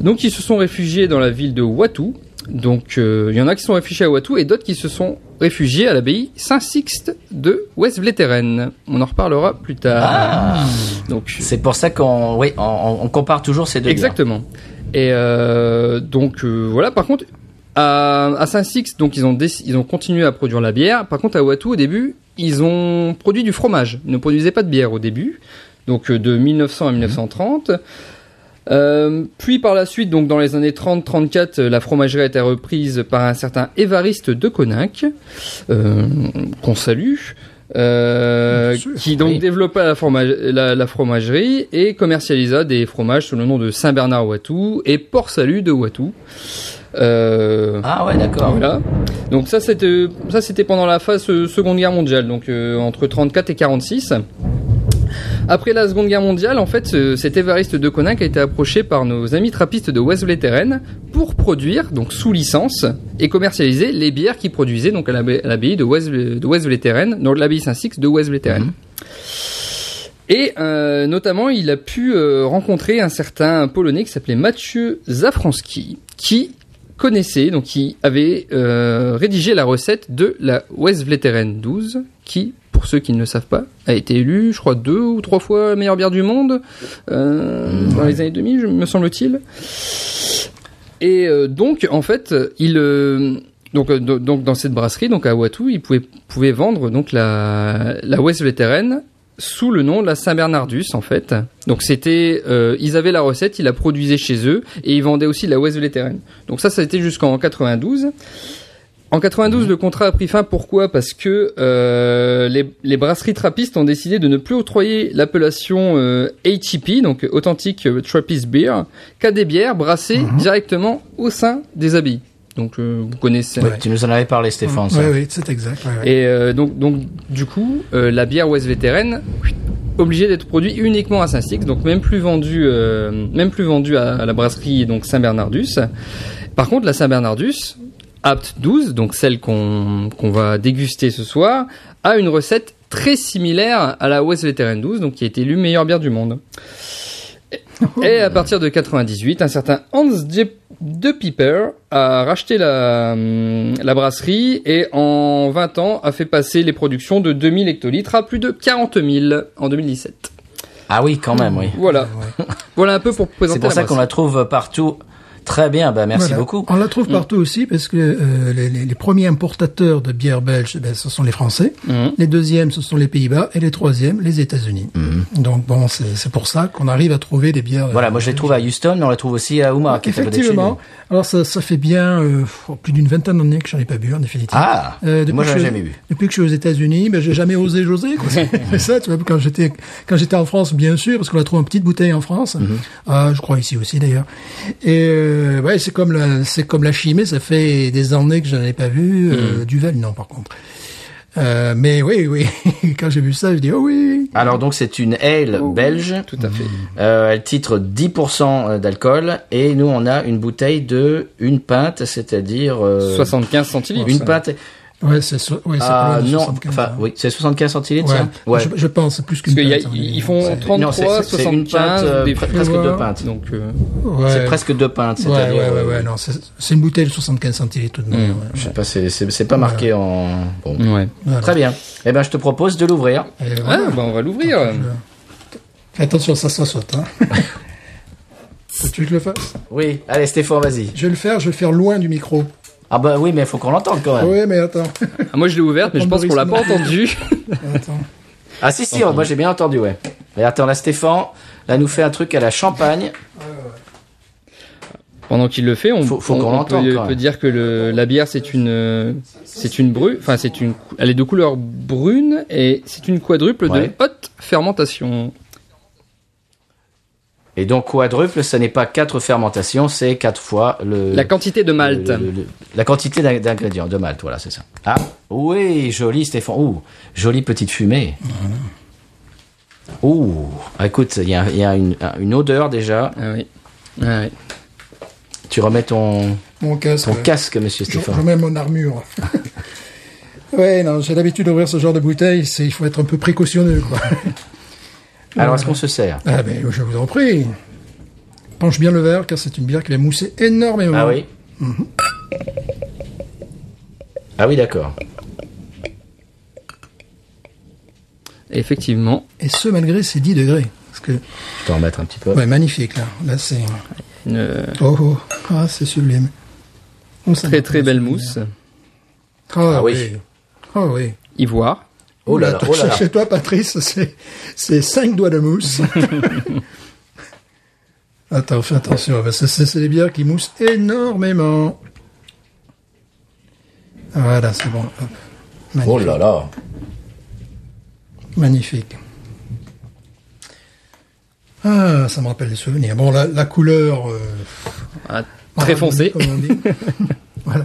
Donc ils se sont réfugiés dans la ville de Watou. Donc il y en a qui sont réfugiés à Watou et d'autres qui se sont réfugiés à l'abbaye Saint-Sixte de Westvleteren. On en reparlera plus tard. Ah. Donc c'est pour ça qu'on compare toujours ces deux. Exactement. Et donc voilà. Par contre, à Saint-Sixte, donc ils ont continué à produire la bière. Par contre, à Watou, au début, ils ont produit du fromage. Ils ne produisaient pas de bière au début. Donc de 1900 à 1930. Puis par la suite, donc dans les années 30-34, la fromagerie a été reprise par un certain Évariste de Coninck, qu'on salue, qui donc développa la fromagerie et commercialisa des fromages sous le nom de Saint-Bernard-Watou et Port-Salut de Watou. Ah ouais, d'accord. Voilà. Donc ça c'était pendant la phase Seconde Guerre mondiale, donc entre 34 et 46. Après la Seconde Guerre mondiale, en fait, cet Évariste de Coninck a été approché par nos amis trappistes de Westvleteren pour produire, donc sous licence, et commercialiser les bières qu'ils produisaient donc à l'abbaye de Westvleteren, dans l'abbaye Saint-Sixte de Westvleteren. Et notamment, il a pu rencontrer un certain Polonais qui s'appelait Mathieu Zafranski, qui connaissait, donc qui avait rédigé la recette de la Westvleteren 12, qui, pour ceux qui ne le savent pas, a été élu, je crois, 2 ou 3 fois meilleure bière du monde dans les années 2000, me semble-t-il. Et donc, en fait, donc dans cette brasserie, donc à Watou, ils pouvaient vendre donc la Westvleteren sous le nom de la Saint-Bernardus, en fait. Donc c'était, ils avaient la recette, ils la produisaient chez eux et ils vendaient aussi la Westvleteren. Donc ça a été jusqu'en 92. En 92, le contrat a pris fin. Pourquoi ? Parce que les brasseries trappistes ont décidé de ne plus octroyer l'appellation ATP, donc Authentic Trappist Beer, qu'à des bières brassées directement au sein des abbayes. Donc vous connaissez. Ouais, tu nous en avais parlé, Stéphane. Oui, c'est exact. Ouais. Et donc du coup, la bière Westvleteren obligée d'être produite uniquement à Saint-Sixte, donc même plus vendue à la brasserie donc Saint-Bernardus. Par contre, la Saint-Bernardus Abt 12, donc celle qu'on va déguster ce soir, a une recette très similaire à la Westvleteren 12, donc qui a été élue meilleure bière du monde. Et à partir de 98, un certain Hans de Pieper a racheté la brasserie et en 20 ans a fait passer les productions de 2000 hectolitres à plus de 40 000 en 2017. Ah oui, quand même, oui. Voilà. Voilà un peu pour présenter. C'est pour ça qu'on la trouve partout. Très bien, merci beaucoup. On la trouve partout aussi parce que les premiers importateurs de bière belge, ce sont les Français. Les deuxièmes, ce sont les Pays-Bas et les troisièmes, les États-Unis. Donc bon, c'est pour ça qu'on arrive à trouver des bières. Voilà, moi je les trouve à Houston, mais on la trouve aussi à Ouma. Effectivement. Alors ça fait bien plus d'une vingtaine d'années que j'en ai pas bu en définitive. Ah, moi j'en ai jamais bu. Depuis que je suis aux États-Unis, j'ai jamais osé j'osais. C'est ça, tu vois. Quand j'étais en France, bien sûr, parce qu'on la trouve en petite bouteille en France. Je crois ici aussi d'ailleurs. Et ouais, c'est comme la Chimay, ça fait des années que je n'en ai pas vu. Duvel, non, par contre. Mais oui, quand j'ai vu ça, je dis oh oui. Alors donc c'est une ale belge. Tout à fait. Elle titre 10% d'alcool et nous on a une bouteille de une pinte, c'est-à-dire 75 centilitres. Une pinte. Ouais, c'est non, 75, enfin oui, c'est 75 centilitres. Ouais. Ça ouais. Je pense c'est plus qu'une pinte. Ils font 33, non, 75, une pinte, presque 2 pintes. Donc c'est presque 2 pintes, c'est-à-dire ouais, non, c'est une bouteille de 75 centilitres tout de même. Je sais pas, c'est pas marqué en bon. Ouais. Voilà. Très bien. Eh ben je te propose de l'ouvrir. Voilà. On va l'ouvrir. Fais attention, ça saute. Tu veux que je le fasse? Oui, allez Stéphane, vas-y. Je vais le faire loin du micro. Ah bah oui, mais il faut qu'on l'entende quand même. Oui, mais attends. Moi je l'ai ouverte, mais je pense qu'on l'a pas entendu. Attends. Ah si, moi j'ai bien entendu, ouais. Mais attends, là Stéphane, nous fait un truc à la champagne. Pendant qu'il le fait, on peut dire que la bière c'est une brune, enfin elle est de couleur brune et c'est une quadruple de haute fermentation. Et donc quadruple, ça n'est pas 4 fermentations, c'est 4 fois la quantité de malt. La quantité d'ingrédients de malt, voilà, c'est ça. Ah, oui, joli Stéphane. Ouh, jolie petite fumée. Ouh, écoute, il y a une odeur déjà. Ah oui. Ah oui. tu remets ton casque, monsieur Je Stéphane. remets mon armure. Ouais, non, j'ai l'habitude d'ouvrir ce genre de bouteille, il faut être un peu précautionneux, quoi. Alors, est-ce qu'on se sert? Ah ben, je vous en prie. Penche bien le verre, car c'est une bière qui va mousser énormément. Ah oui. Ah oui, d'accord. Effectivement. Et ce, malgré ces 10 degrés. Parce que, Je vais t'en remettre un petit peu. ouais, magnifique, là. Là, c'est... Oh. Ah, c'est sublime. Oh, ça Très me très fait belle souvenir. mousse. Ah oui. oui. Ah oui. Ivoire. Oh là là, oh là là. Chez toi, Patrice, c'est 5 doigts de mousse. Attends, fais attention, parce que c'est des bières qui moussent énormément. Voilà, c'est bon. Hop. Magnifique. Oh là là. Magnifique. Ah, ça me rappelle des souvenirs. Bon, la couleur... Ah, très foncé. Comme on dit. Voilà.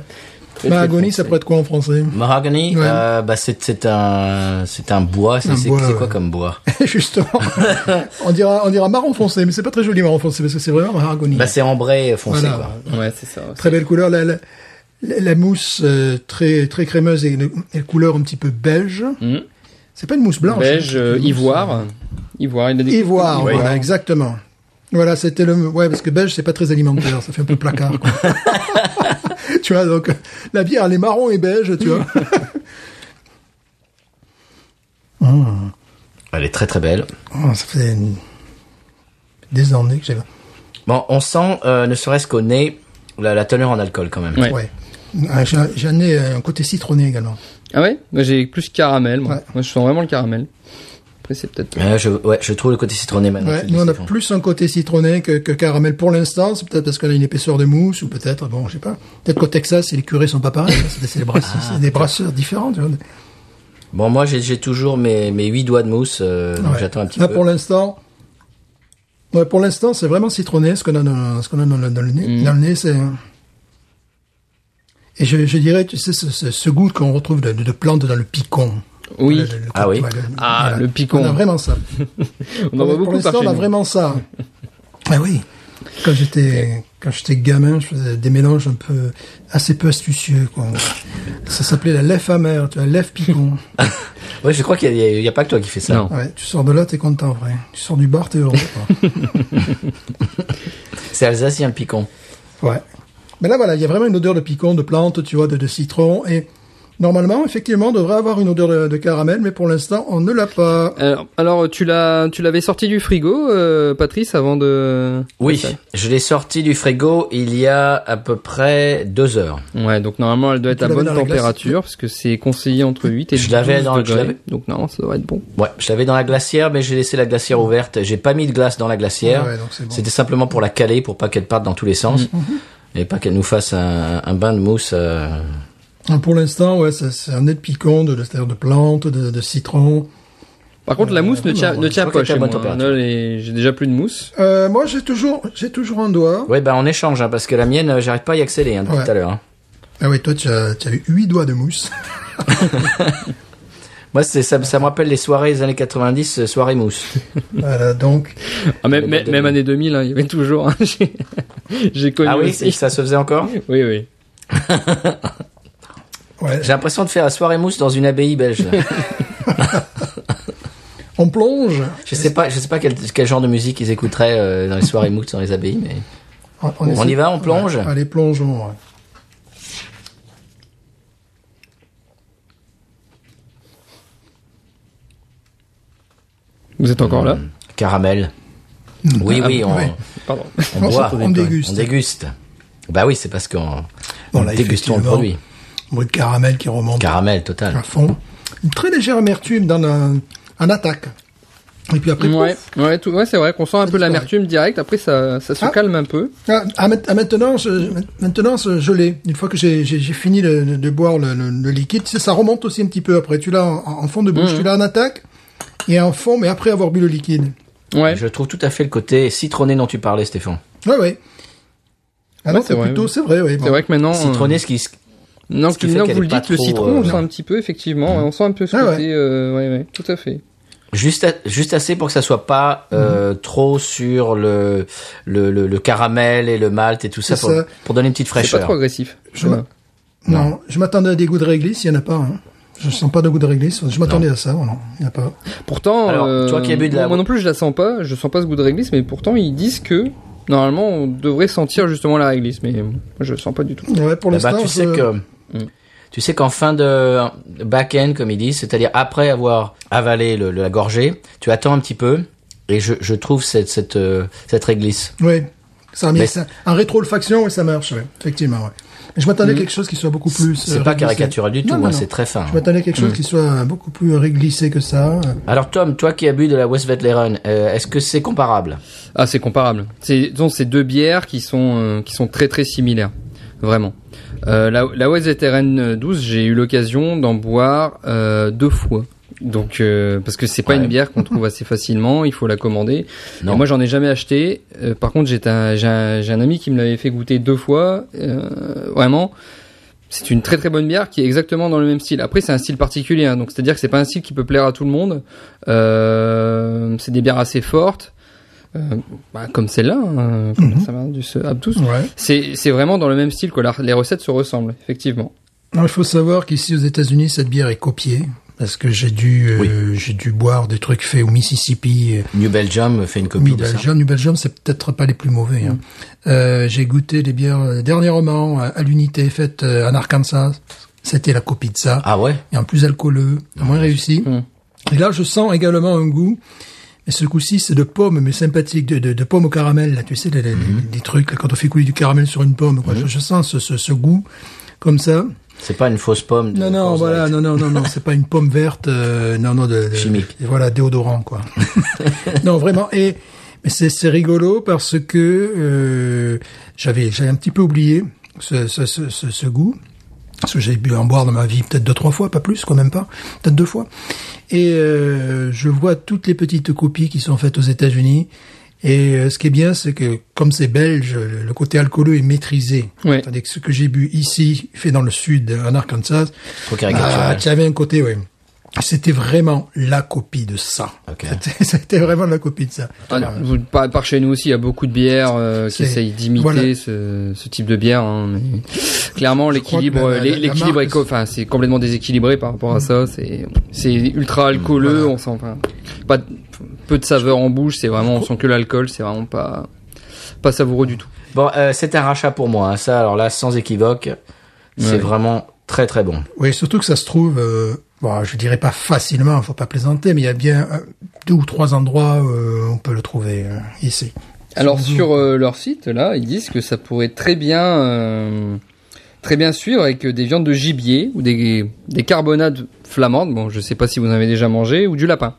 Très Mahagoni, foncé. ça pourrait être quoi en français? Mahogany, Ouais. c'est un bois. C'est bois, quoi ouais. comme bois? Justement. on dira marron foncé, mais c'est pas très joli marron foncé, parce que c'est vraiment mahagoni. Bah, c'est ambré foncé, Voilà. quoi. Ouais, c'est ça. Très belle couleur. La mousse très très crémeuse et une couleur un petit peu beige. Mhm. C'est pas une mousse blanche. Beige, hein, c'est une mousse, ivoire. Ivoire, il a des Ivoire, Oui. voilà, exactement. Voilà, c'était ouais, parce que beige, c'est pas très alimentaire, ça fait un peu placard, quoi. Tu vois, donc, la bière, elle est marron et beige, tu vois. Elle est très très belle. Oh, ça fait des années que j'ai... Bon, on sent, ne serait-ce qu'au nez, la teneur en alcool, quand même. Ouais. Ouais. Ah, j'en ai un côté citronné également. Ah ouais? Moi, j'ai plus caramel, moi. Ouais. Moi, je sens vraiment le caramel. Après, c'est peut-être... Je trouve le côté citronné maintenant. Ouais, tu le nous, dis, on a Stéphane. plus un côté citronné que caramel pour l'instant. C'est peut-être parce qu'on a une épaisseur de mousse, ou peut-être, bon, je sais pas. Peut-être qu'au Texas, les curés sont pas pareils. C'est des brasseurs différents, tu vois. Bon, moi, j'ai toujours mes 8 doigts de mousse, donc Ouais. j'attends un petit Là, peu. pour l'instant, c'est vraiment citronné, ce qu'on a dans le nez. Dans le nez, c'est... Et je dirais, tu sais, ce goût qu'on retrouve de plantes dans le picon. Oui. Ah oui. Le picon. On a vraiment ça. On en voit Pour beaucoup l'instant, par chez on a nous. vraiment ça. Ah oui. Quand j'étais gamin, je faisais des mélanges un peu, assez peu astucieux, quoi. Ça s'appelait la lèvre amère, tu vois, lèvre picon. Ouais, je crois qu'il y a pas que toi qui fais ça. Non. Ouais, tu sors de là, t'es content, vrai. Tu sors du bar, t'es heureux, quoi. C'est alsacien, le picon. Ouais. Mais là, voilà, il y a vraiment une odeur de picon, de plante, tu vois, de citron. Et normalement, effectivement, on devrait avoir une odeur de caramel, mais pour l'instant, on ne l'a pas. Alors, tu l'avais sorti du frigo, Patrice, avant de... Oui, je l'ai sorti du frigo il y a à peu près 2 heures. Ouais, donc normalement, elle doit être Tu à l'avais bonne dans la glace. température, parce que c'est conseillé entre 8 et Je 12 l'avais dans- je degrés. l'avais- Donc normalement, ça devrait être bon. Ouais, je l'avais dans la glacière, mais j'ai laissé la glacière ouverte. J'ai pas mis de glace dans la glacière. Ouais, donc c'est bon. C'était simplement pour la caler, pour pas qu'elle parte dans tous les sens. Et pas qu'elle nous fasse un bain de mousse. Pour l'instant, ouais, c'est un nez de picon, c'est-à-dire de plantes, de citron. Par contre, la mousse ne tient je crois pas qu'elle chez est à moi. bonne température. Là, j'ai déjà plus de mousse. Moi, j'ai toujours un doigt. Ouais, ben on échange, hein, parce que la mienne, j'arrive pas à y accéder depuis Ouais. tout à l'heure. Hein. Ah oui, toi, tu as eu 8 doigts de mousse. Moi, ça me rappelle les soirées des années 90, soirées mousse. Voilà, donc, Ah, même, Les même, boîtes de même nuit. année 2000, hein, il y avait toujours. Hein, j'ai connu Ah oui, aussi. ça se faisait encore. Oui, oui. ouais, J'ai l'impression de faire la soirée mousse dans une abbaye belge. là. on plonge. Je sais pas quel genre de musique ils écouteraient dans les soirées mousse dans les abbayes, mais On y va, on plonge. Ouais, allez, plongeons. Ouais. Vous êtes encore là? Caramel. Oui, Ah, oui, ouais. Pardon. on boit, on déguste. On déguste. Bah oui, c'est parce qu'on Bon, là, dégustons le effectivement, produit. Bruit de caramel qui remonte Caramel total. à fond. Une très légère amertume en attaque. Et puis après, Ouais, pouf. ouais, c'est vrai qu'on sent un peu disparaît. l'amertume direct. Après, ça se Ah. calme un peu. Maintenant, je l'ai. Une fois que j'ai fini de boire le liquide, ça remonte aussi un petit peu après. Tu l'as en fond de bouche, tu l'as en attaque, et en fond, mais après avoir bu le liquide. Ouais. Je trouve tout à fait le côté citronné dont tu parlais, Stéphane. Ouais, ouais. Ah Ouais, non, c'est c'est vrai, plutôt, oui. c'est vrai, oui. C'est vrai que maintenant. Citronné, ce qui Non, ce qui fait maintenant que qu'elle vous est le pas dites, le trop, citron, on non. sent un petit peu, effectivement. On sent un peu ce Ah côté. Ouais, tout à fait. Juste assez pour que ça soit pas trop sur le caramel et le malt et tout ça, C'est ça. pour donner une petite C'est pas fraîcheur. trop agressif. Non, je m'attendais à des goûts de réglisse, il y en a pas. Hein. Je sens pas de goût de réglisse. Je m'attendais à ça, non, il y en a pas. Pourtant, Alors, toi qui as bu de la- moi non plus je la sens pas. Je sens pas ce goût de réglisse, mais pourtant ils disent que normalement on devrait sentir justement la réglisse, mais moi je le sens pas du tout. Ouais, pour Eh ben, l'instant, tu sais qu'en fin de back-end, comme ils disent, c'est-à-dire après avoir avalé la gorgée, tu attends un petit peu, et je trouve cette réglisse. ouais, ça a mis Mais- ça, en rétro-olfaction, et ça marche, ouais, effectivement, ouais. Mais je m'attendais à quelque chose qui soit beaucoup plus. C'est pas réglissé. caricatural du tout, Non, hein, non. c'est très fin. Je m'attendais à quelque chose qui soit beaucoup plus réglissé que ça. Alors Tom, toi qui as bu de la Westvleteren, est-ce que c'est comparable? Ah, c'est comparable. Disons, c'est deux bières qui sont très très similaires, vraiment. La Westvleteren 12, j'ai eu l'occasion d'en boire 2 fois. Donc parce que c'est pas une bière qu'on trouve assez facilement, il faut la commander. Non. Et moi j'en ai jamais acheté. Par contre j'ai un ami qui me l'avait fait goûter 2 fois. Vraiment, c'est une très très bonne bière qui est exactement dans le même style. Après c'est un style particulier, hein, donc c'est-à-dire que c'est pas un style qui peut plaire à tout le monde. C'est des bières assez fortes, comme celle-là, comme la Saint-Bernardus Abtus. Ouais. C'est vraiment dans le même style, quoi. Les recettes se ressemblent effectivement. Alors, il faut savoir qu'ici aux États-Unis, cette bière est copiée. Parce que j'ai dû boire des trucs faits au Mississippi. New Belgium fait une copie de ça. New Belgium, c'est peut-être pas les plus mauvais. Hein. J'ai goûté des bières dernièrement à l'unité faite en Arkansas. C'était la copie de ça. Ah ouais? Et en plus alcooleux, moins réussi. Et là, je sens également un goût. Mais ce coup-ci, c'est de pommes, mais sympathique, de pommes au caramel. Là, tu sais, des trucs là, quand on fait couler du caramel sur une pomme. Quoi. Je sens ce goût comme ça. C'est pas une fausse pomme. Non, voilà, non, c'est pas une pomme verte, chimique. Voilà, déodorant, quoi. Non, vraiment. Mais c'est rigolo parce que j'avais un petit peu oublié ce goût. Parce que j'ai bu en boire dans ma vie peut-être 2-3 fois, pas plus, quand même pas, peut-être 2 fois. Et je vois toutes les petites copies qui sont faites aux États-Unis. Et ce qui est bien, c'est que comme c'est belge, le côté alcooleux est maîtrisé. Ouais. Tandis que ce que j'ai bu ici, fait dans le sud, en Arkansas, Trop caricatural. tu avais un côté, oui. C'était vraiment la copie de ça. Ok. C'était vraiment la copie de ça. Par chez nous aussi, il y a beaucoup de bières qui C'est- essayent d'imiter voilà. ce type de bière. Hein, mais clairement, l'équilibre, crois que la l'équilibre marque, est, enfin, c'est complètement déséquilibré par rapport à ça. C'est ultra alcooleux. Voilà. On sent pas peu de saveur en bouche. C'est vraiment, on sent que l'alcool. C'est vraiment pas savoureux du tout. Bon, c'est un rachat pour moi. Hein. Ça, alors là, sans équivoque, c'est Ouais. vraiment très très bon. Oui, surtout que ça se trouve, bon, je dirais pas facilement, faut pas plaisanter, mais il y a bien 2 ou 3 endroits où on peut le trouver ici. Alors sur leur site, là, ils disent que ça pourrait très bien suivre avec des viandes de gibier ou des carbonades flamandes. Bon, je sais pas si vous en avez déjà mangé, ou du lapin.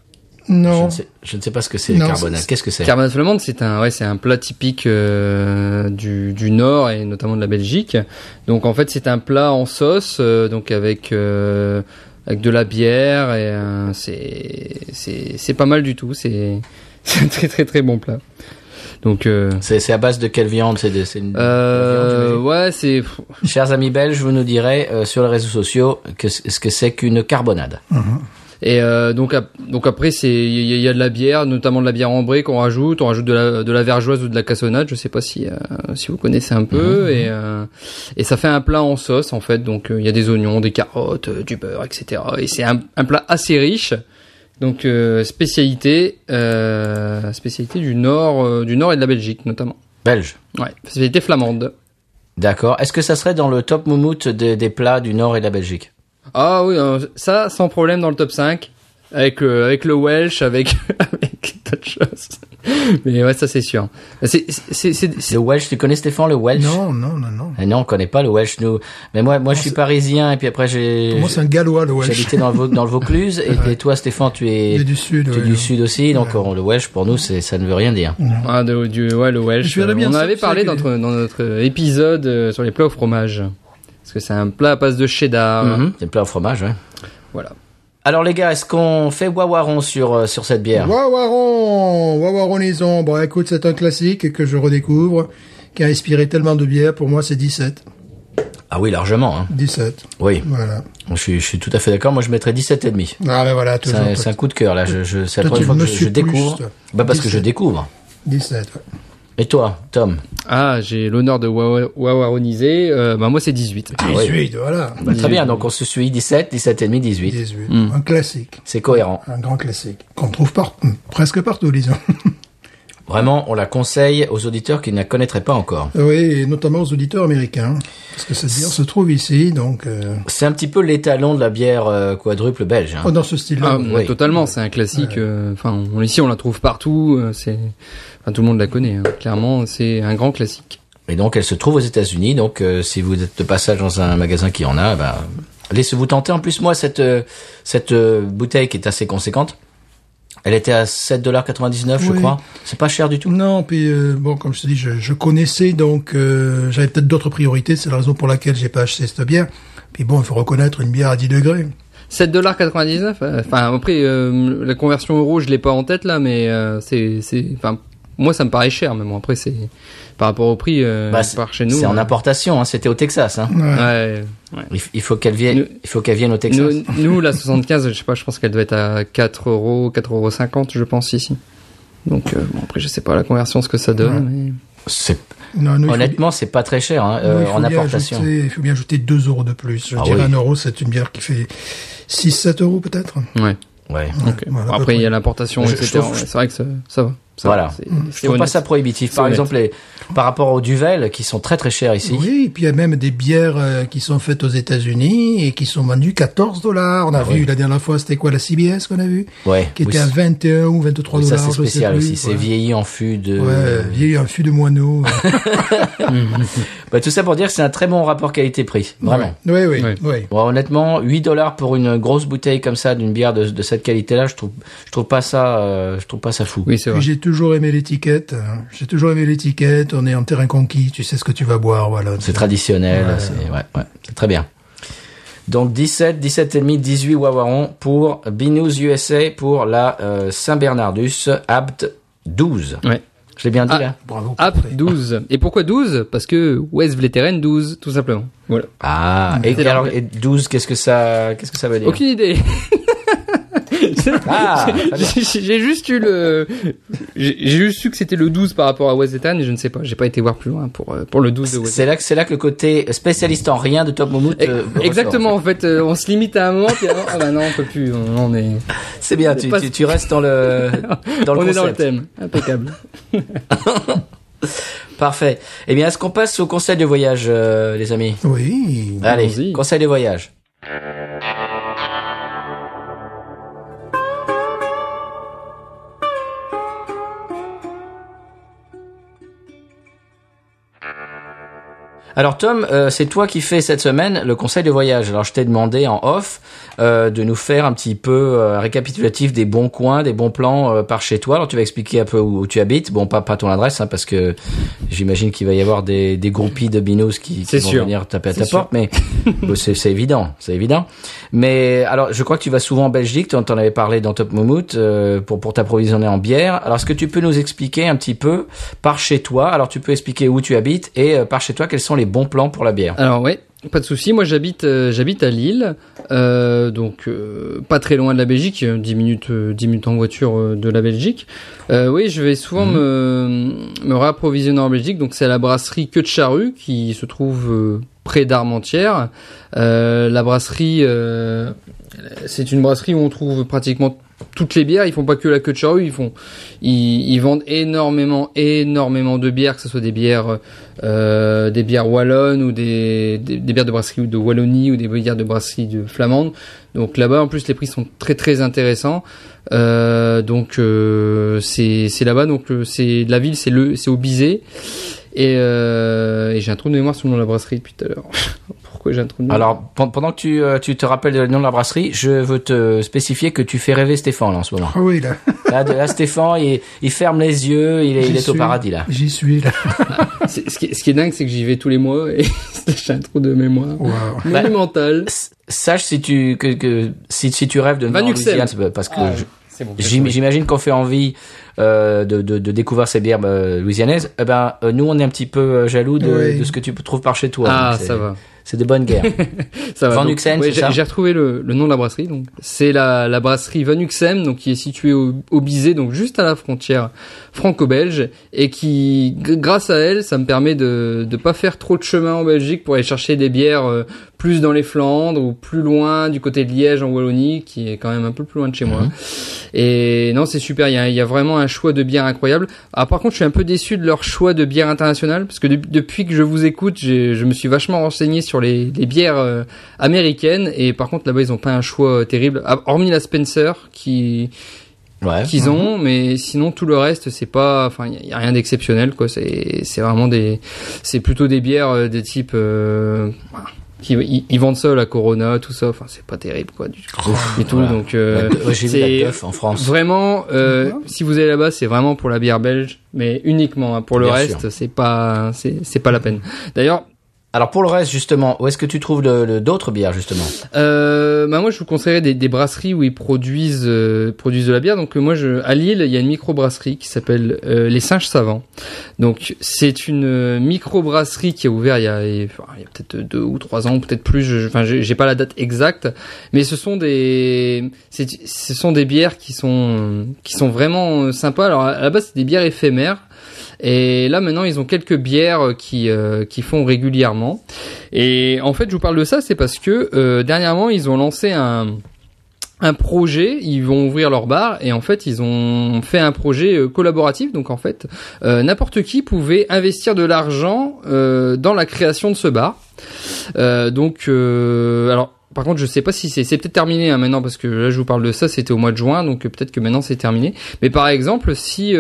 Non. Je ne sais pas ce que c'est, les Non, carbonades. c'est- Qu'est-ce que c'est? Carbonade flamande, c'est un plat typique du Nord et notamment de la Belgique. Donc en fait, c'est un plat en sauce, donc avec de la bière et c'est pas mal du tout. C'est un très très très bon plat. Donc C'est à base de quelle viande? C'est une viande, j'imagine. ouais, c'est Chers amis belges, vous nous direz sur les réseaux sociaux ce que c'est qu'une carbonade. et donc après il y a de la bière, notamment de la bière ambrée qu'on rajoute. On rajoute de la vergeoise ou de la cassonade. Je sais pas si vous connaissez un peu. Et ça fait un plat en sauce en fait. Donc il y a des oignons, des carottes, du beurre, etc. Et c'est un plat assez riche. Donc spécialité du Nord et de la Belgique notamment. Belge. Ouais, spécialité flamande. D'accord. Est-ce que ça serait dans le top moumoute des plats du Nord et de la Belgique? Ah oui, ça sans problème dans le top 5 avec le Welsh, avec d'autres choses. Mais ouais, ça c'est sûr. Le Welsh, tu connais Stéphane, le Welsh? Non. Non, on connaît pas le Welsh, nous. Mais moi je suis parisien, et puis après Pour moi, c'est un gallois, le Welsh. j'habitais dans le Vaucluse, et toi, Stéphane, tu es Il est du sud, tu es ouais. du sud aussi, donc le Welsh, pour nous, ça ne veut rien dire. Le Welsh. Je verrais bien On ça, avait c'est parlé vrai que- dans notre épisode sur les plats au fromage. Parce que c'est un plat à base de cheddar. C'est le plat au fromage, ouais. Voilà. Alors les gars, est-ce qu'on fait wawaron sur cette bière? Wawaronison. Bon, écoute, c'est un classique que je redécouvre, qui a inspiré tellement de bières. Pour moi, c'est 17. Ah oui, largement. Hein. 17. Oui. Voilà. Je suis tout à fait d'accord. Moi, je mettrais 17,5. Ah, ben voilà, toujours. C'est un coup de cœur, là. C'est la toi, première tu fois que me je suis découvre. plus, Bah, parce que 17. je découvre. 17, ouais. Et toi, Tom? Ah, j'ai l'honneur de wawaroniser. Moi, c'est 18. Ah oui. 18, voilà. Bah, très bien. Donc, on se suit 17, 17,5, 18. 18. Mm. Un classique. C'est cohérent. Un grand classique. Qu'on trouve presque partout, disons. Vraiment, on la conseille aux auditeurs qui ne la connaîtraient pas encore. Oui, et notamment aux auditeurs américains. Parce que cette bière se trouve ici, donc... C'est un petit peu l'étalon de la bière quadruple belge. Hein. Oh, dans ce style-là. Ah, oui. totalement, c'est un classique. Ici, on la trouve partout. Tout le monde la connaît. Hein. Clairement, c'est un grand classique. Et donc, elle se trouve aux États-Unis. Donc, si vous êtes de passage dans un magasin qui en a, laissez-vous tenter. En plus, moi, cette bouteille qui est assez conséquente, elle était à $7,99, je Oui. crois. C'est pas cher du tout. Non, puis comme je te dis, je connaissais, donc j'avais peut-être d'autres priorités. C'est la raison pour laquelle j'ai pas acheté cette bière. Puis bon, il faut reconnaître une bière à 10 degrés. $7,99. Après, la conversion euro, je l'ai pas en tête là, mais moi, ça me paraît cher. Mais bon, après, c'est par rapport au prix par chez nous. C'est en importation. Hein. C'était au Texas. Hein. Ouais. Ouais. Il faut qu'elle vienne. Il faut qu'elle vienne au Texas. Nous, la 75, je sais pas, je pense qu'elle doit être à 4,50 €, je pense ici. Donc après, je sais pas la conversion ce que ça donne. Mais... C'est Non, nous, honnêtement, c'est pas très cher hein, il faut en bien importation. il faut bien ajouter 2 € de plus. Je dirais oui. 1 €, c'est une bière qui fait 6-7 € peut-être. Ouais. Ouais. Ok. Voilà, à peu Après, il y a près. l'importation, Je etc. trouve- Ouais, c'est vrai que ça va. Voilà. Je trouve pas ça prohibitif. Par honnête. exemple, par rapport aux Duvel, qui sont très très chers ici. Oui, et puis il y a même des bières qui sont faites aux États-Unis et qui sont vendues $14. On a vu la dernière fois, c'était quoi, la CBS qu'on a vu, Ouais. qui était Oui, à 21 ou 23 oui, $. ça c'est je sais spécial plus, aussi. C'est ouais. vieilli en fût de. Ouais, vieilli un fût de moineau. Tout ça pour dire que c'est un très bon rapport qualité-prix. Vraiment. Oui, oui, Ouais. oui. Bon, honnêtement, $8 pour une grosse bouteille comme ça d'une bière de cette qualité-là, je trouve pas ça fou. Oui, c'est vrai. Puis j'ai toujours aimé l'étiquette. J'ai toujours aimé l'étiquette. On est en terrain conquis. Tu sais ce que tu vas boire, voilà. C'est traditionnel, c'est très bien. Donc 17,5, 18 Wawaron pour Binous USA pour la Saint-Bernardus Abt 12. Ouais. Je l'ai bien dit là. Bravo. App 12. Et pourquoi 12? Parce que West Vleteren 12, tout simplement. Voilà. Ah, et C'est alors la- et 12, qu'est-ce que ça veut dire? Aucune idée. Ah, très bien. J'ai juste eu j'ai juste su que c'était le 12 par rapport à West Vleteren et je ne sais pas. J'ai pas été voir plus loin pour le 12 de West. C'est là que le côté spécialiste en rien de Top Moumout Exactement, en fait, on se limite à un moment, puis ah bah non, on peut plus, on est, C'est bien, C'est pas- tu restes dans le on est concept. dans le thème. Impeccable. Parfait. Eh bien, est-ce qu'on passe au conseil de voyage, les amis? Oui. Allez, Allons-y. conseil de voyage. Alors Tom, c'est toi qui fais cette semaine le conseil de voyage. Alors je t'ai demandé en off de nous faire un petit peu un récapitulatif des bons coins, des bons plans par chez toi. Alors tu vas expliquer un peu où tu habites. Bon, pas ton adresse, hein, parce que j'imagine qu'il va y avoir des groupies de binous qui vont sûr. venir taper à ta C'est sûr. porte, mais bon, c'est évident, c'est évident. Mais alors, je crois que tu vas souvent en Belgique. Tu en avais parlé dans Top Moumout pour t'approvisionner en bière. Alors, est-ce que tu peux nous expliquer un petit peu par chez toi? Alors, tu peux expliquer où tu habites et par chez toi quels sont les bons plans pour la bière. Alors ouais, pas de souci. Moi j'habite à Lille, donc pas très loin de la Belgique, 10 minutes en voiture de la Belgique. Oui, je vais souvent me réapprovisionner en Belgique. Donc c'est à la brasserie Queue de Charrue qui se trouve près d'Armentières. La brasserie, c'est une brasserie où on trouve pratiquement toutes les bières. Ils font pas que la Queue de Charrue, ils vendent énormément de bières, que ce soit des bières wallonnes ou des bières de brasserie de Wallonie ou des bières de brasserie de flamande. Donc là-bas, en plus, les prix sont très très intéressants. Donc c'est là-bas. Donc c'est la ville, c'est au Bizet. Et j'ai un trou de mémoire sur le nom de la brasserie depuis tout à l'heure. Pourquoi j'ai un trou de mémoire? Alors, pendant que tu te rappelles le nom de la brasserie, je veux te spécifier que tu fais rêver Stéphane là, en ce moment. Ah oui, là. Là Stéphane, il ferme les yeux, il est au paradis là. J'y suis, là. Ce qui est dingue, c'est que j'y vais tous les mois et j'ai un trou de mémoire Wow. monumental. Sache si tu rêves de venir en Vanuxem. Louisiane, c'est parce que C'est bon. j'imagine qu'on fait envie de découvrir ces bières louisianaises. Eh ben nous on est un petit peu jaloux Oui. de ce que tu trouves par chez toi. Ah, Donc, ça va. C'est des bonnes guerres. Ça va. Van Uxem, ouais, c'est ça. J'ai retrouvé le nom de la brasserie. Donc c'est la brasserie Van Uxem, donc qui est située au Bizet, donc juste à la frontière franco-belge, et qui, grâce à elle, ça me permet de pas faire trop de chemin en Belgique pour aller chercher des bières plus dans les Flandres ou plus loin du côté de Liège en Wallonie, qui est quand même un peu plus loin de chez moi. Et non, c'est super. Il y a vraiment un choix de bières incroyable. Ah, par contre, je suis un peu déçu de leur choix de bières internationales, parce que depuis que je vous écoute, je me suis vachement renseigné sur les bières américaines, et par contre là-bas ils ont pas un choix terrible, hormis la Spencer qu'ils ont, mais sinon tout le reste c'est pas, enfin il y a rien d'exceptionnel quoi. C'est vraiment c'est plutôt des bières des types ils vendent ça, la Corona, tout ça, enfin c'est pas terrible quoi du tout. Voilà. Donc j'ai vu la Duff en France. Vraiment, si vous allez là-bas, c'est vraiment pour la bière belge, mais uniquement. Hein. Pour le Bien reste, sûr. c'est pas la peine. D'ailleurs. Alors pour le reste justement, où est-ce que tu trouves d'autres bières justement? Moi je vous conseillerais des brasseries où ils produisent de la bière. Donc moi à Lille, il y a une microbrasserie qui s'appelle les Singes Savants. Donc c'est une microbrasserie qui a ouvert il y a peut-être 2 ou 3 ans, peut-être plus. J'ai pas la date exacte, mais ce sont des bières qui sont vraiment sympas. Alors à la base c'est des bières éphémères. Et là maintenant ils ont quelques bières qui font régulièrement. Et en fait je vous parle de ça, c'est parce que dernièrement ils ont lancé un projet, ils vont ouvrir leur bar, et en fait ils ont fait un projet collaboratif. Donc en fait n'importe qui pouvait investir de l'argent dans la création de ce bar. Alors par contre, je sais pas si c'est peut-être terminé maintenant, parce que là je vous parle de ça, c'était au mois de juin, donc peut-être que maintenant c'est terminé. Mais par exemple, si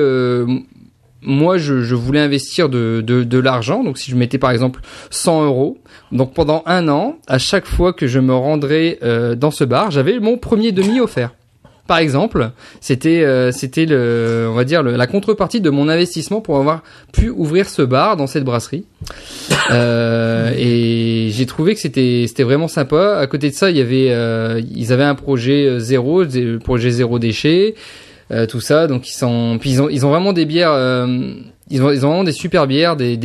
moi je voulais investir de l'argent, donc si je mettais par exemple 100 €, donc pendant 1 an, à chaque fois que je me rendrais dans ce bar, j'avais mon premier demi offert. Par exemple, c'était on va dire la contrepartie de mon investissement pour avoir pu ouvrir ce bar dans cette brasserie. Et j'ai trouvé que c'était vraiment sympa. À côté de ça, ils avaient un projet le projet zéro déchet. Tout ça, donc ils ont vraiment des bières, ils ont vraiment des super bières, des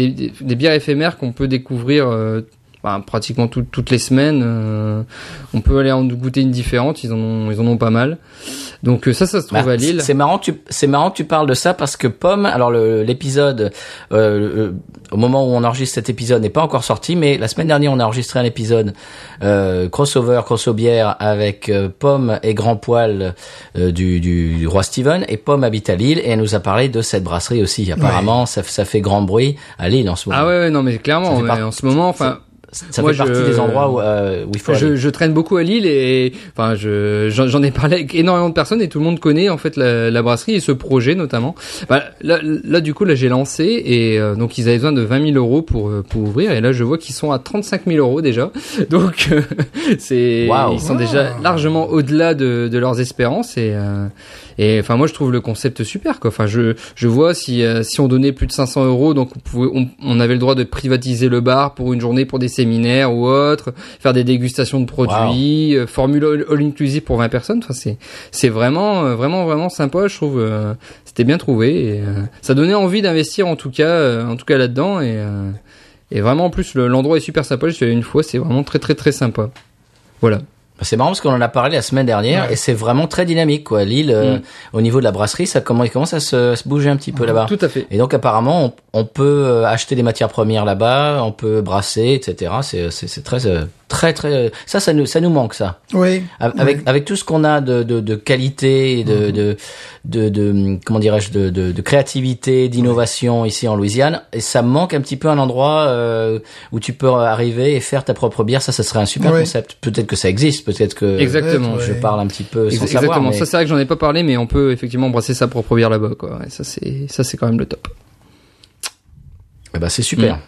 bières éphémères qu'on peut découvrir pratiquement toutes les semaines. On peut aller en goûter une différente, ils en ont pas mal. Donc ça se trouve à Lille. C'est marrant que tu parles de ça, parce que Pomme, alors l'épisode au moment où on enregistre cet épisode n'est pas encore sorti, mais la semaine dernière on a enregistré un épisode crossover bière avec Pomme et Grand Poil du Roi Steven, et Pomme habite à Lille et elle nous a parlé de cette brasserie aussi. Apparemment ça fait grand bruit à Lille en ce moment. Ah ouais non mais clairement en ce moment ça fait partie des endroits où il faut aller. Je traîne beaucoup à Lille, et enfin j'en ai parlé avec énormément de personnes, et tout le monde connaît en fait la brasserie et ce projet notamment. Là du coup j'ai lancé, et donc ils avaient besoin de 20 000 € pour ouvrir, et là je vois qu'ils sont à 35 000 € déjà. Donc ils sont déjà largement au-delà de leurs espérances, et enfin moi je trouve le concept super quoi. Enfin je vois si on donnait plus de 500 €, donc on avait le droit de privatiser le bar pour une journée, pour des séminaires ou autre, faire des dégustations de produits, formule all inclusive pour 20 personnes. Enfin c'est vraiment sympa, je trouve. C'était bien trouvé, et ça donnait envie d'investir en tout cas là-dedans, et vraiment en plus l'endroit est super sympa. Je suis allé une fois, c'est vraiment très très très sympa. Voilà. C'est marrant parce qu'on en a parlé la semaine dernière, et c'est vraiment très dynamique quoi. Lille, au niveau de la brasserie, il commence à se bouger un petit peu là-bas. Tout à fait. Et donc apparemment, on peut acheter des matières premières là-bas, on peut brasser, etc. C'est très ça nous manque ça. Oui. Avec tout ce qu'on a de qualité, de comment dirais-je, de créativité, d'innovation ici en Louisiane, et ça manque un petit peu un endroit où tu peux arriver et faire ta propre bière. Ça serait un super concept. Peut-être que ça existe, peut-être que exactement. Je parle un petit peu sans exactement. savoir. Mais... Ça c'est vrai que j'en ai pas parlé, mais on peut effectivement brasser sa propre bière là-bas quoi. Et ça c'est quand même le top. Eh ben c'est super.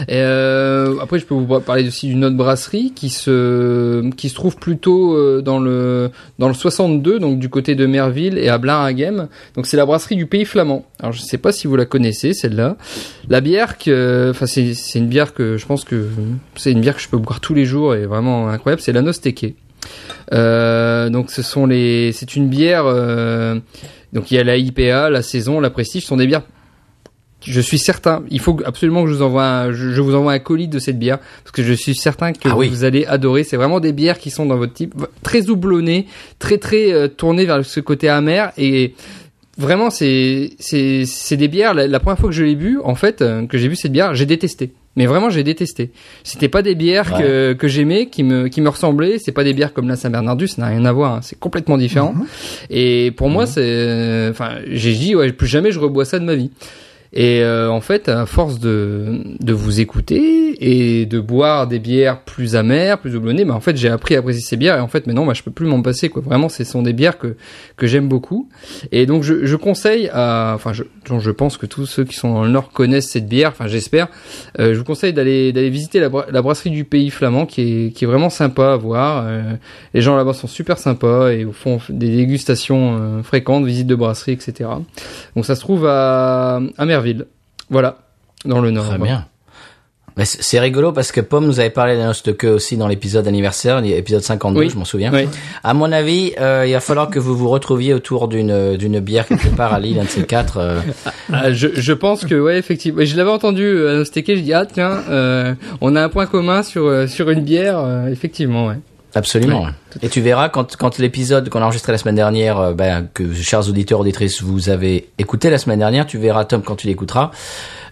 Et après je peux vous parler aussi d'une autre brasserie qui se trouve plutôt dans le 62, donc du côté de Merville et à Blainhagem. Donc c'est la brasserie du Pays Flamand. Alors je sais pas si vous la connaissez celle-là. La bière c'est une bière que je pense que c'est une bière que je peux boire tous les jours et vraiment incroyable, c'est la Nosteke. Donc c'est une bière donc il y a la IPA, la Saison, la Prestige, ce sont des bières je suis certain, il faut absolument que je vous envoie un colis de cette bière parce que je suis certain que vous allez adorer. C'est vraiment des bières qui sont dans votre type, très houblonnées, très tournées vers ce côté amer et vraiment c'est des bières. La première fois que je l'ai bu, en fait, que j'ai bu cette bière, j'ai détesté. Mais vraiment, j'ai détesté. C'était pas des bières que j'aimais, qui me ressemblaient. C'est pas des bières comme la Saint-Bernardus, ça n'a rien à voir. Hein. C'est complètement différent. Et pour moi, j'ai dit, plus jamais je rebois ça de ma vie. Et en fait, à force de vous écouter et de boire des bières plus amères, plus houblonnées, en fait, j'ai appris à apprécier ces bières. Et en fait, maintenant, je peux plus m'en passer, quoi. Vraiment, ce sont des bières que j'aime beaucoup. Et donc, je conseille je pense que tous ceux qui sont dans le Nord connaissent cette bière. Enfin, j'espère. Je vous conseille d'aller visiter la brasserie du Pays Flamand, qui est vraiment sympa à voir. Les gens là-bas sont super sympas et font des dégustations fréquentes, visites de brasserie, etc. Donc, ça se trouve à Merville. Voilà, dans le Nord. Très bien. Mais c'est rigolo parce que Pomme nous avait parlé d'un Nosteke aussi dans l'épisode anniversaire, l'épisode 52, je m'en souviens. Oui. À mon avis, il va falloir que vous retrouviez autour d'une bière quelque part à Lille, un de ces quatre. Je pense que effectivement. Je l'avais entendu à Nosteke, je dis tiens, on a un point commun sur une bière, effectivement, ouais. Absolument. Ouais. Et tu verras quand l'épisode qu'on a enregistré la semaine dernière, que chers auditeurs auditrices vous avez écouté la semaine dernière, tu verras Tom quand tu l'écouteras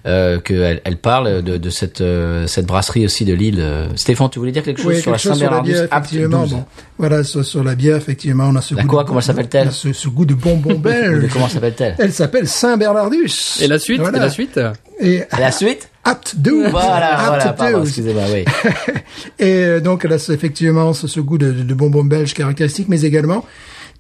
qu'elle parle de cette brasserie aussi de Lille. Stéphane, tu voulais dire quelque chose sur la Saint-Bernardus effectivement. Bon, voilà, sur la bière, effectivement, on a ce goût. Comment s'appelle-t-elle? On a ce goût de bonbon belge. Comment s'appelle-t-elle? Elle s'appelle Saint-Bernardus. Et la suite? Voilà. Et la suite? Et la suite? Apt do. Voilà, pardon, excusez-moi, oui. Et donc, elle a effectivement ce goût de bonbon belge caractéristique, mais également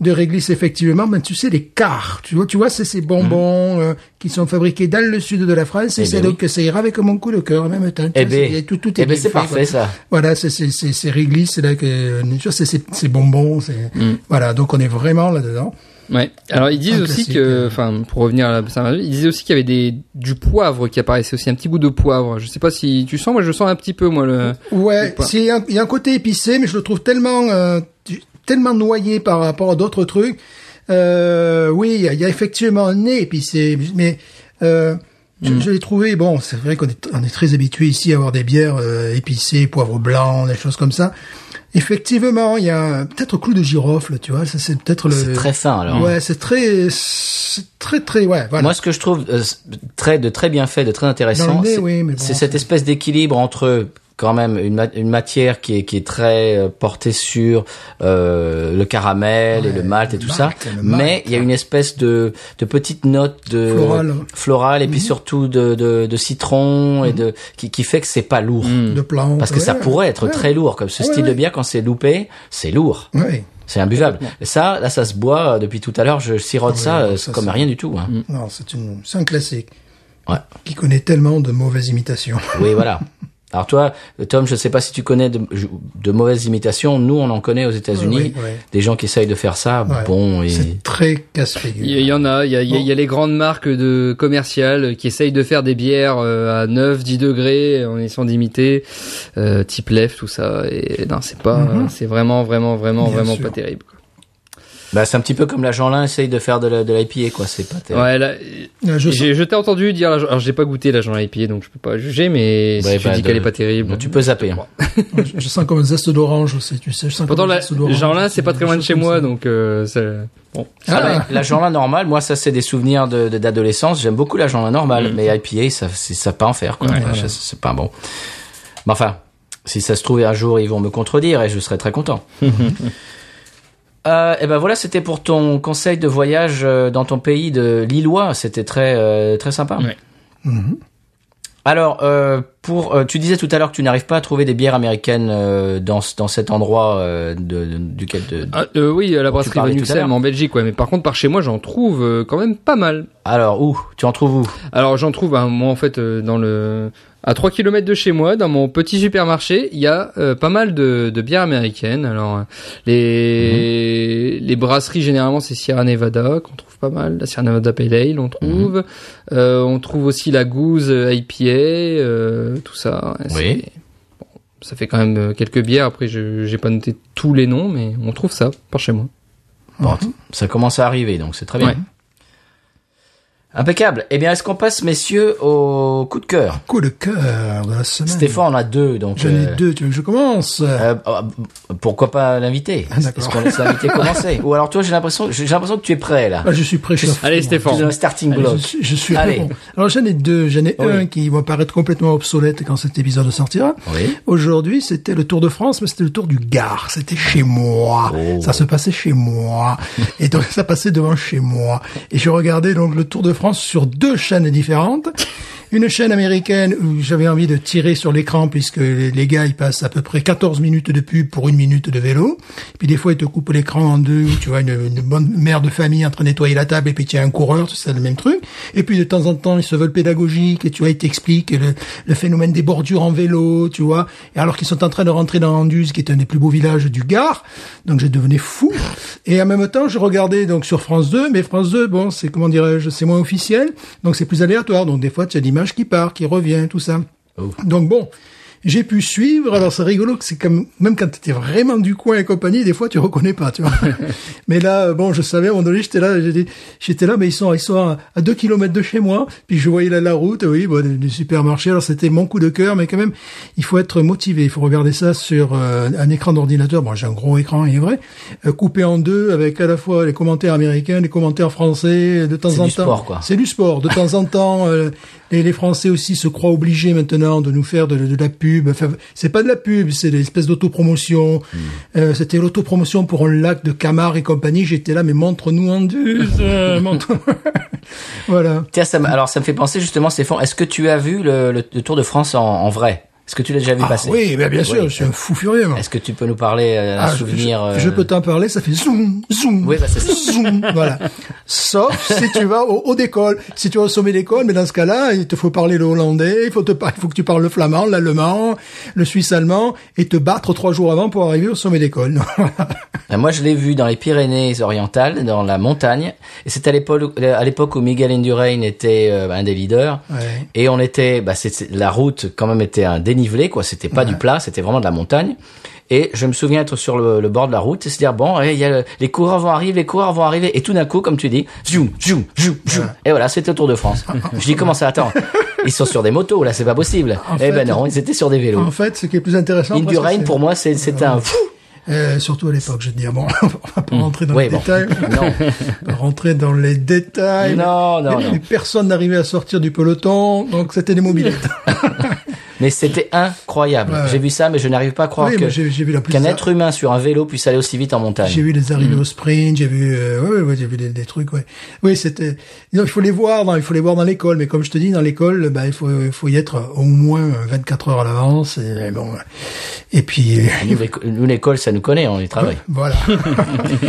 de réglisse, effectivement, tu sais, les quarts. Tu vois, c'est ces bonbons qui sont fabriqués dans le sud de la France, et c'est donc que ça ira avec mon coup de cœur en même temps. Tout est bien c'est parfait, ça. Voilà, c'est ces réglisses, là que, c'est ces bonbons, voilà, donc on est vraiment là-dedans. Ouais. Alors ils disent aussi que, pour revenir à la Saint-Bernardus, ils disaient aussi qu'il y avait du poivre qui apparaissait aussi, un petit goût de poivre. Je sais pas si tu sens, moi je sens un petit peu, moi le. Ouais, il y a un côté épicé, mais je le trouve tellement noyé par rapport à d'autres trucs. Oui, il y a effectivement un nez épicé, mais je l'ai trouvé, bon, c'est vrai qu'on est très habitué ici à avoir des bières épicées, poivre blanc, des choses comme ça. Effectivement, il y a peut-être clou de girofle, tu vois, ça c'est peut-être C'est très fin, alors. Ouais, c'est très, ouais, voilà. Moi, ce que je trouve très bien fait, de très intéressant, c'est cette espèce d'équilibre entre quand même une matière qui est très portée sur le caramel et le malt et tout ça, mais il y a une espèce de petite note de florale et puis surtout de citron et qui fait que c'est pas lourd. De plantes. Parce que ça pourrait être très lourd, comme ce style de bière, quand c'est loupé, c'est lourd. Oui. C'est imbuvable. Et ça se boit depuis tout à l'heure, je sirote ça comme rien du tout. Hein. Non, c'est un classique. Ouais. Qui connaît tellement de mauvaises imitations. Oui, voilà. Alors toi, Tom, je ne sais pas si tu connais de mauvaises imitations. Nous, on en connaît aux États-Unis. Des gens qui essayent de faire ça. Bon, c'est très casse-figure. Il y en a. Il y a les grandes marques de commerciales qui essayent de faire des bières à 9, 10 degrés en essayant d'imiter, type Lef, tout ça. Et non, c'est pas, c'est vraiment pas terrible, quoi. Bah, c'est un petit peu comme la Jeanlin essaye de faire de l'IPA, quoi. C'est pas terrible. Ouais, là, je t'ai entendu dire alors j'ai pas goûté la Jeanlin IPA, donc je peux pas juger, mais si tu dis qu'elle est pas terrible. Bon, tu peux zapper. Je sens comme un zeste d'orange aussi, tu sais. Pourtant, la Jeanlin, c'est pas très loin de chez moi, donc, c'est, bon. La Jeanlin normale, moi, ça, c'est des souvenirs d'adolescence. J'aime beaucoup la Jeanlin normale, mais IPA, ça pas en faire, quoi. C'est pas bon. Mais enfin, si ça se trouve, un jour, ils vont me contredire et je serai très content. Et ben voilà, c'était pour ton conseil de voyage dans ton pays de Lillois. C'était très sympa. Ouais. Alors, tu disais tout à l'heure que tu n'arrives pas à trouver des bières américaines dans cet endroit duquel oui, à la brasserie Van Uxem en Belgique, ouais. Mais par contre, par chez moi, j'en trouve quand même pas mal. Alors où? Tu en trouves où? Alors j'en trouve, moi en fait, à 3 km de chez moi, dans mon petit supermarché, il y a pas mal de bières américaines. Alors les brasseries généralement c'est Sierra Nevada qu'on trouve pas mal, la Sierra Nevada Pale Ale on trouve. On trouve aussi la Goose IPA, tout ça. Oui. Bon, ça fait quand même quelques bières. Après j'ai pas noté tous les noms, mais on trouve ça par chez moi. Bon, ça commence à arriver, donc c'est très bien. Ouais. Impeccable. Eh bien, est-ce qu'on passe, messieurs, au coup de cœur? Coup de cœur de la semaine. Stéphane en a deux, donc. J'en ai deux, tu veux que je commence? Pourquoi pas l'inviter? d'accord. Est-ce qu'on laisse l'invité commencer? Ou alors toi, j'ai l'impression que tu es prêt, là. Je suis prêt. Allez, Stéphane. Tu es dans le starting block. Je suis Allez. bon. Alors j'en ai deux. J'en ai Oui. un qui va paraître complètement obsolète quand cet épisode sortira. Oui. Aujourd'hui, c'était le Tour de France, mais c'était le Tour du Gard. C'était chez moi. Oh. Ça se passait chez moi. Et donc ça passait devant chez moi. Et je regardais donc le Tour de France sur deux chaînes différentes. Une chaîne américaine où j'avais envie de tirer sur l'écran puisque les gars, ils passent à peu près 14 minutes de pub pour 1 minute de vélo. Puis des fois, ils te coupent l'écran en deux où tu vois une bonne mère de famille en train de nettoyer la table et puis tu as un coureur, c'est le même truc. Et puis de temps en temps, ils se veulent pédagogiques et tu vois, ils t'expliquent le phénomène des bordures en vélo, tu vois. Et alors qu'ils sont en train de rentrer dans Anduze, qui est un des plus beaux villages du Gard. Donc, je devenais fou. Et en même temps, je regardais donc sur France 2, mais France 2, bon, c'est, comment dirais-je, c'est moins officiel. Donc, c'est plus aléatoire. Donc, des fois, tu as l'image qui part, qui revient, tout ça. Oh. Donc bon, j'ai pu suivre. Alors c'est rigolo que c'est comme, même quand t'étais vraiment du coin et compagnie, des fois tu reconnais pas, tu vois. Mais là, bon, je savais, à un moment donné, j'étais là, mais ils sont à 2 kilomètres de chez moi. Puis je voyais la route, oui, bon, du supermarché. Alors c'était mon coup de cœur, mais quand même, il faut être motivé. Il faut regarder ça sur un écran d'ordinateur. Bon, j'ai un gros écran, il est vrai, coupé en deux, avec à la fois les commentaires américains, les commentaires français, de temps en temps. C'est du sport, quoi. C'est du sport. De temps en temps, les Français aussi se croient obligés maintenant de nous faire de la pub. Enfin, c'est pas de la pub, c'est des espèces d'autopromotion. C'était l'autopromotion pour un lac de Camargue et compagnie. J'étais là, mais montre-nous Anduze, montre. Voilà. Tiens, alors ça me fait penser justement, Stéphane, est-ce que tu as vu le Tour de France en vrai? Est-ce que tu l'as déjà vu passer? Oui, bien sûr, Oui. je suis un fou furieux. Moi. Est-ce que tu peux nous parler un souvenir? Je peux t'en parler, ça fait zoom, zoom. Oui, bah, c'est ça. Zoom, voilà. Sauf si tu vas au d'école. Si tu vas au sommet d'école, mais dans ce cas-là, il te faut parler le hollandais, il faut que tu parles le flamand, l'allemand, le suisse-allemand, et te battre 3 jours avant pour arriver au sommet d'école. Moi, je l'ai vu dans les Pyrénées-Orientales, dans la montagne. Et c'était à l'époque où Miguel Indurain était un des leaders. Ouais. Et on était, la route quand même était un dénivelé, quoi. C'était pas du plat, c'était vraiment de la montagne. Et je me souviens être sur le bord de la route et se dire, bon, il y a les coureurs vont arriver. Et tout d'un coup, comme tu dis, zoom, zoom, zoom, zoom. Et voilà, c'était le Tour de France. Je dis, comment ça, attends. Ils sont sur des motos, là, c'est pas possible. Ben non, ils étaient sur des vélos. En fait, ce qui est plus intéressant. Indurain, pour moi, c'est un fou. Surtout à l'époque, je veux dire, bon, on va pas rentrer dans Oui, les bon. détails. Non. On va rentrer dans les détails. Non. Mais personne n'arrivait à sortir du peloton, donc c'était des mobilettes. Mais c'était incroyable. Ouais. J'ai vu ça, mais je n'arrive pas à croire Oui, moi, j'ai vu la qu'un être humain sur un vélo puisse aller aussi vite en montagne. J'ai vu les arrivées au sprint, j'ai vu, j'ai vu des trucs, ouais. Oui, c'était, il faut les voir dans l'école, mais comme je te dis, dans l'école, il faut y être au moins 24 heures à l'avance, et bon, et puis, Nous, l'école, ça nous connaît, on y travaille. voilà.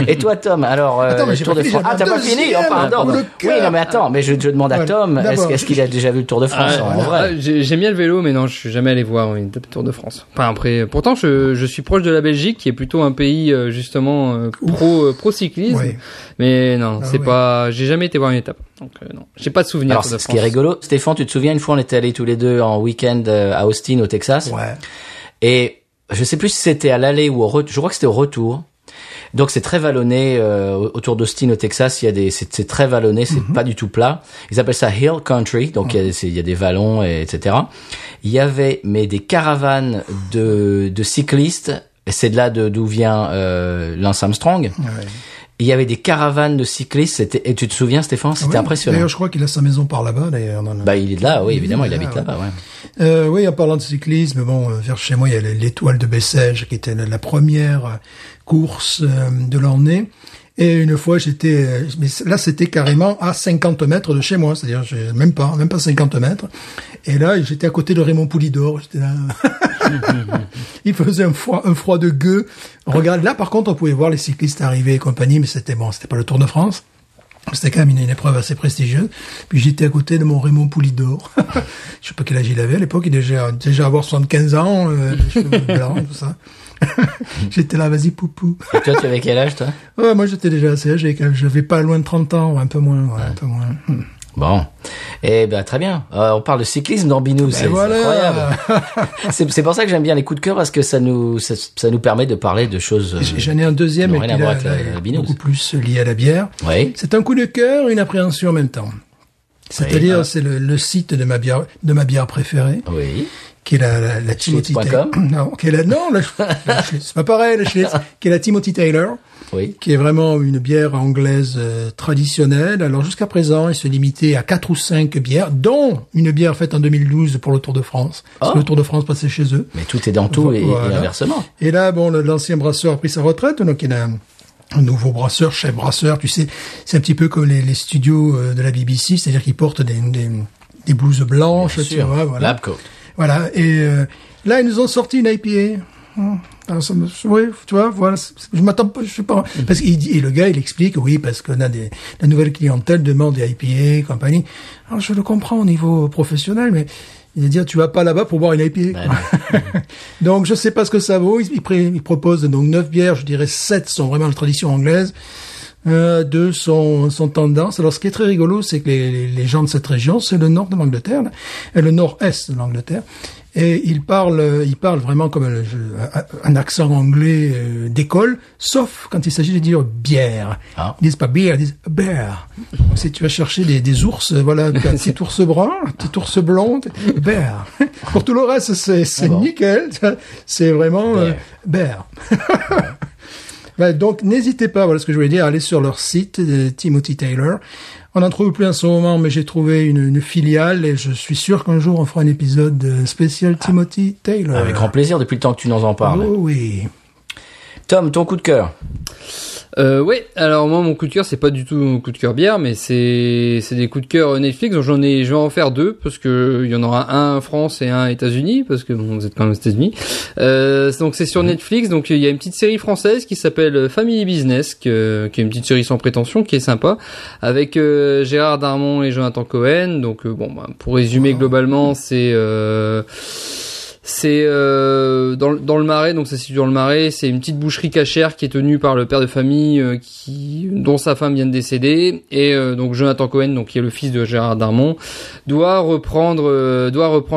Et toi, Tom, alors, Attends, mais le j'ai Tour pas de fini, France. Ah, j'avais t'as un pas fini? deuxième, Oh, pardon. pour le Oui, cœur. non, mais attends, mais je demande à Voilà. Tom, D'abord, est-ce qu'il a déjà vu le Tour de France en vrai? J'aime bien le vélo, mais non, je suis jamais allé voir une Tour de France. Enfin après, pourtant je suis proche de la Belgique, qui est plutôt un pays justement pro cyclisme. Ouais. Mais non, Ah c'est ouais. pas. J'ai jamais été voir une étape, donc non, j'ai pas de souvenir. Alors, Tour de ce qui est France. rigolo, Stéphane, tu te souviens, une fois, on était allés tous les deux en week-end à Austin, au Texas. Ouais. Et je sais plus si c'était à l'aller ou au retour. Je crois que c'était au retour. Donc c'est très vallonné autour d'Austin au Texas. C'est très vallonné, c'est pas du tout plat. Ils appellent ça hill country. Donc il y a des vallons, etc. Il y avait des caravanes de cyclistes. Et c'est de là d'où vient Lance Armstrong. Ouais. Il y avait des caravanes de cyclistes. Et tu te souviens, Stéphane, c'était Ouais. impressionnant. D'ailleurs, je crois qu'il a sa maison par là-bas, d'ailleurs. Il est là, oui, évidemment, il est habite là, là-bas. Ouais. Oui, en parlant de cyclisme, bon, vers chez moi, il y a l'étoile de Bessèges, qui était la première course de l'année. Et une fois, mais là, c'était carrément à 50 mètres de chez moi, c'est-à-dire, même pas 50 mètres. Et là, j'étais à côté de Raymond Poulidor, j'étais là. Il faisait un froid de gueux. Regarde, là, par contre, on pouvait voir les cyclistes arriver et compagnie, mais c'était pas le Tour de France. C'était quand même une épreuve assez prestigieuse. Puis j'étais à côté de mon Raymond Poulidor. Je sais pas quel âge il avait à l'époque, il devait déjà avoir 75 ans, les cheveux blancs, tout ça. J'étais là, vas-y, poupou. Et toi, tu avais quel âge, toi? Ouais, moi, j'étais déjà assez âgé, quand même. J'avais pas loin de 30 ans, un peu moins, ouais, un peu moins. Bon. Eh ben, très bien. On parle de cyclisme dans Binous, c'est voilà. incroyable. c'est pour ça que j'aime bien les coups de cœur, parce que ça nous permet de parler de choses. J'en ai un deuxième, qui et n'ont rien puis à là, voir avec la binous. beaucoup plus lié à la bière. Oui. C'est un coup de cœur, une appréhension en même temps. C'est-à-dire, Oui. c'est le site de ma bière préférée, Oui. qui est la Timothy Taylor. Schlitz.com. Non, qui est la Schlitz. C'est pas pareil, la Schlitz. Qui est la Timothy Taylor. Oui. Qui est vraiment une bière anglaise traditionnelle. Alors, jusqu'à présent, il se limitait à 4 ou 5 bières, dont une bière faite en 2012 pour le Tour de France. Parce que le Tour de France passait chez eux. Mais tout est dans tout et Voilà. inversement. Et là, bon, l'ancien brasseur a pris sa retraite, donc il a un nouveau brasseur, chef brasseur, tu sais, c'est un petit peu comme les studios de la BBC, c'est-à-dire qu'ils portent des blouses blanches, Bien tu sûr. vois, voilà. Lab coat. Voilà, et là, ils nous ont sorti une IPA. Alors, oui, tu vois, voilà, je m'attends pas, je sais pas, parce qu'il dit, et le gars, il explique, oui, parce qu'on a la nouvelle clientèle demande des IPA et compagnie. Alors, je le comprends au niveau professionnel, mais il va dire, tu vas pas là-bas pour boire une IPA. Donc, je sais pas ce que ça vaut. Il propose donc 9 bières, je dirais 7 sont vraiment de tradition anglaise. 2 sont tendance. Alors, ce qui est très rigolo, c'est que les gens de cette région, c'est le nord de l'Angleterre, là, et le nord-est de l'Angleterre. Et ils parlent vraiment comme un accent anglais d'école, sauf quand il s'agit de dire bière. Ah. Ils disent pas bière, ils disent bear. Donc, si tu vas chercher des ours, voilà, un petit ours brun, un petit ours blond, bear. Pour tout le reste, c'est bon. nickel. C'est vraiment bear. Ouais, donc, n'hésitez pas, voilà ce que je voulais dire, à aller sur leur site, Timothy Taylor. On n'en trouve plus en ce moment, mais j'ai trouvé une filiale et je suis sûr qu'un jour on fera un épisode spécial Timothy Taylor. Avec grand plaisir depuis le temps que tu nous en parles. Oh oui. Tom, ton coup de cœur. Ouais, alors moi mon coup de cœur c'est pas du tout mon coup de cœur bière, mais c'est des coups de cœur Netflix. Donc je vais en faire 2 parce que il y en aura un en France et un aux États-Unis parce que bon vous êtes quand même aux États-Unis. Donc c'est sur Netflix. Donc il y a une petite série française qui s'appelle Family Business, qui est une petite série sans prétention, qui est sympa, avec Gérard Darmon et Jonathan Cohen. Donc pour résumer globalement c'est dans le Marais, donc ça se situe dans le Marais. C'est une petite boucherie cachère qui est tenue par le père de famille dont sa femme vient de décéder, et donc Jonathan Cohen, donc qui est le fils de Gérard Darmon, doit reprendre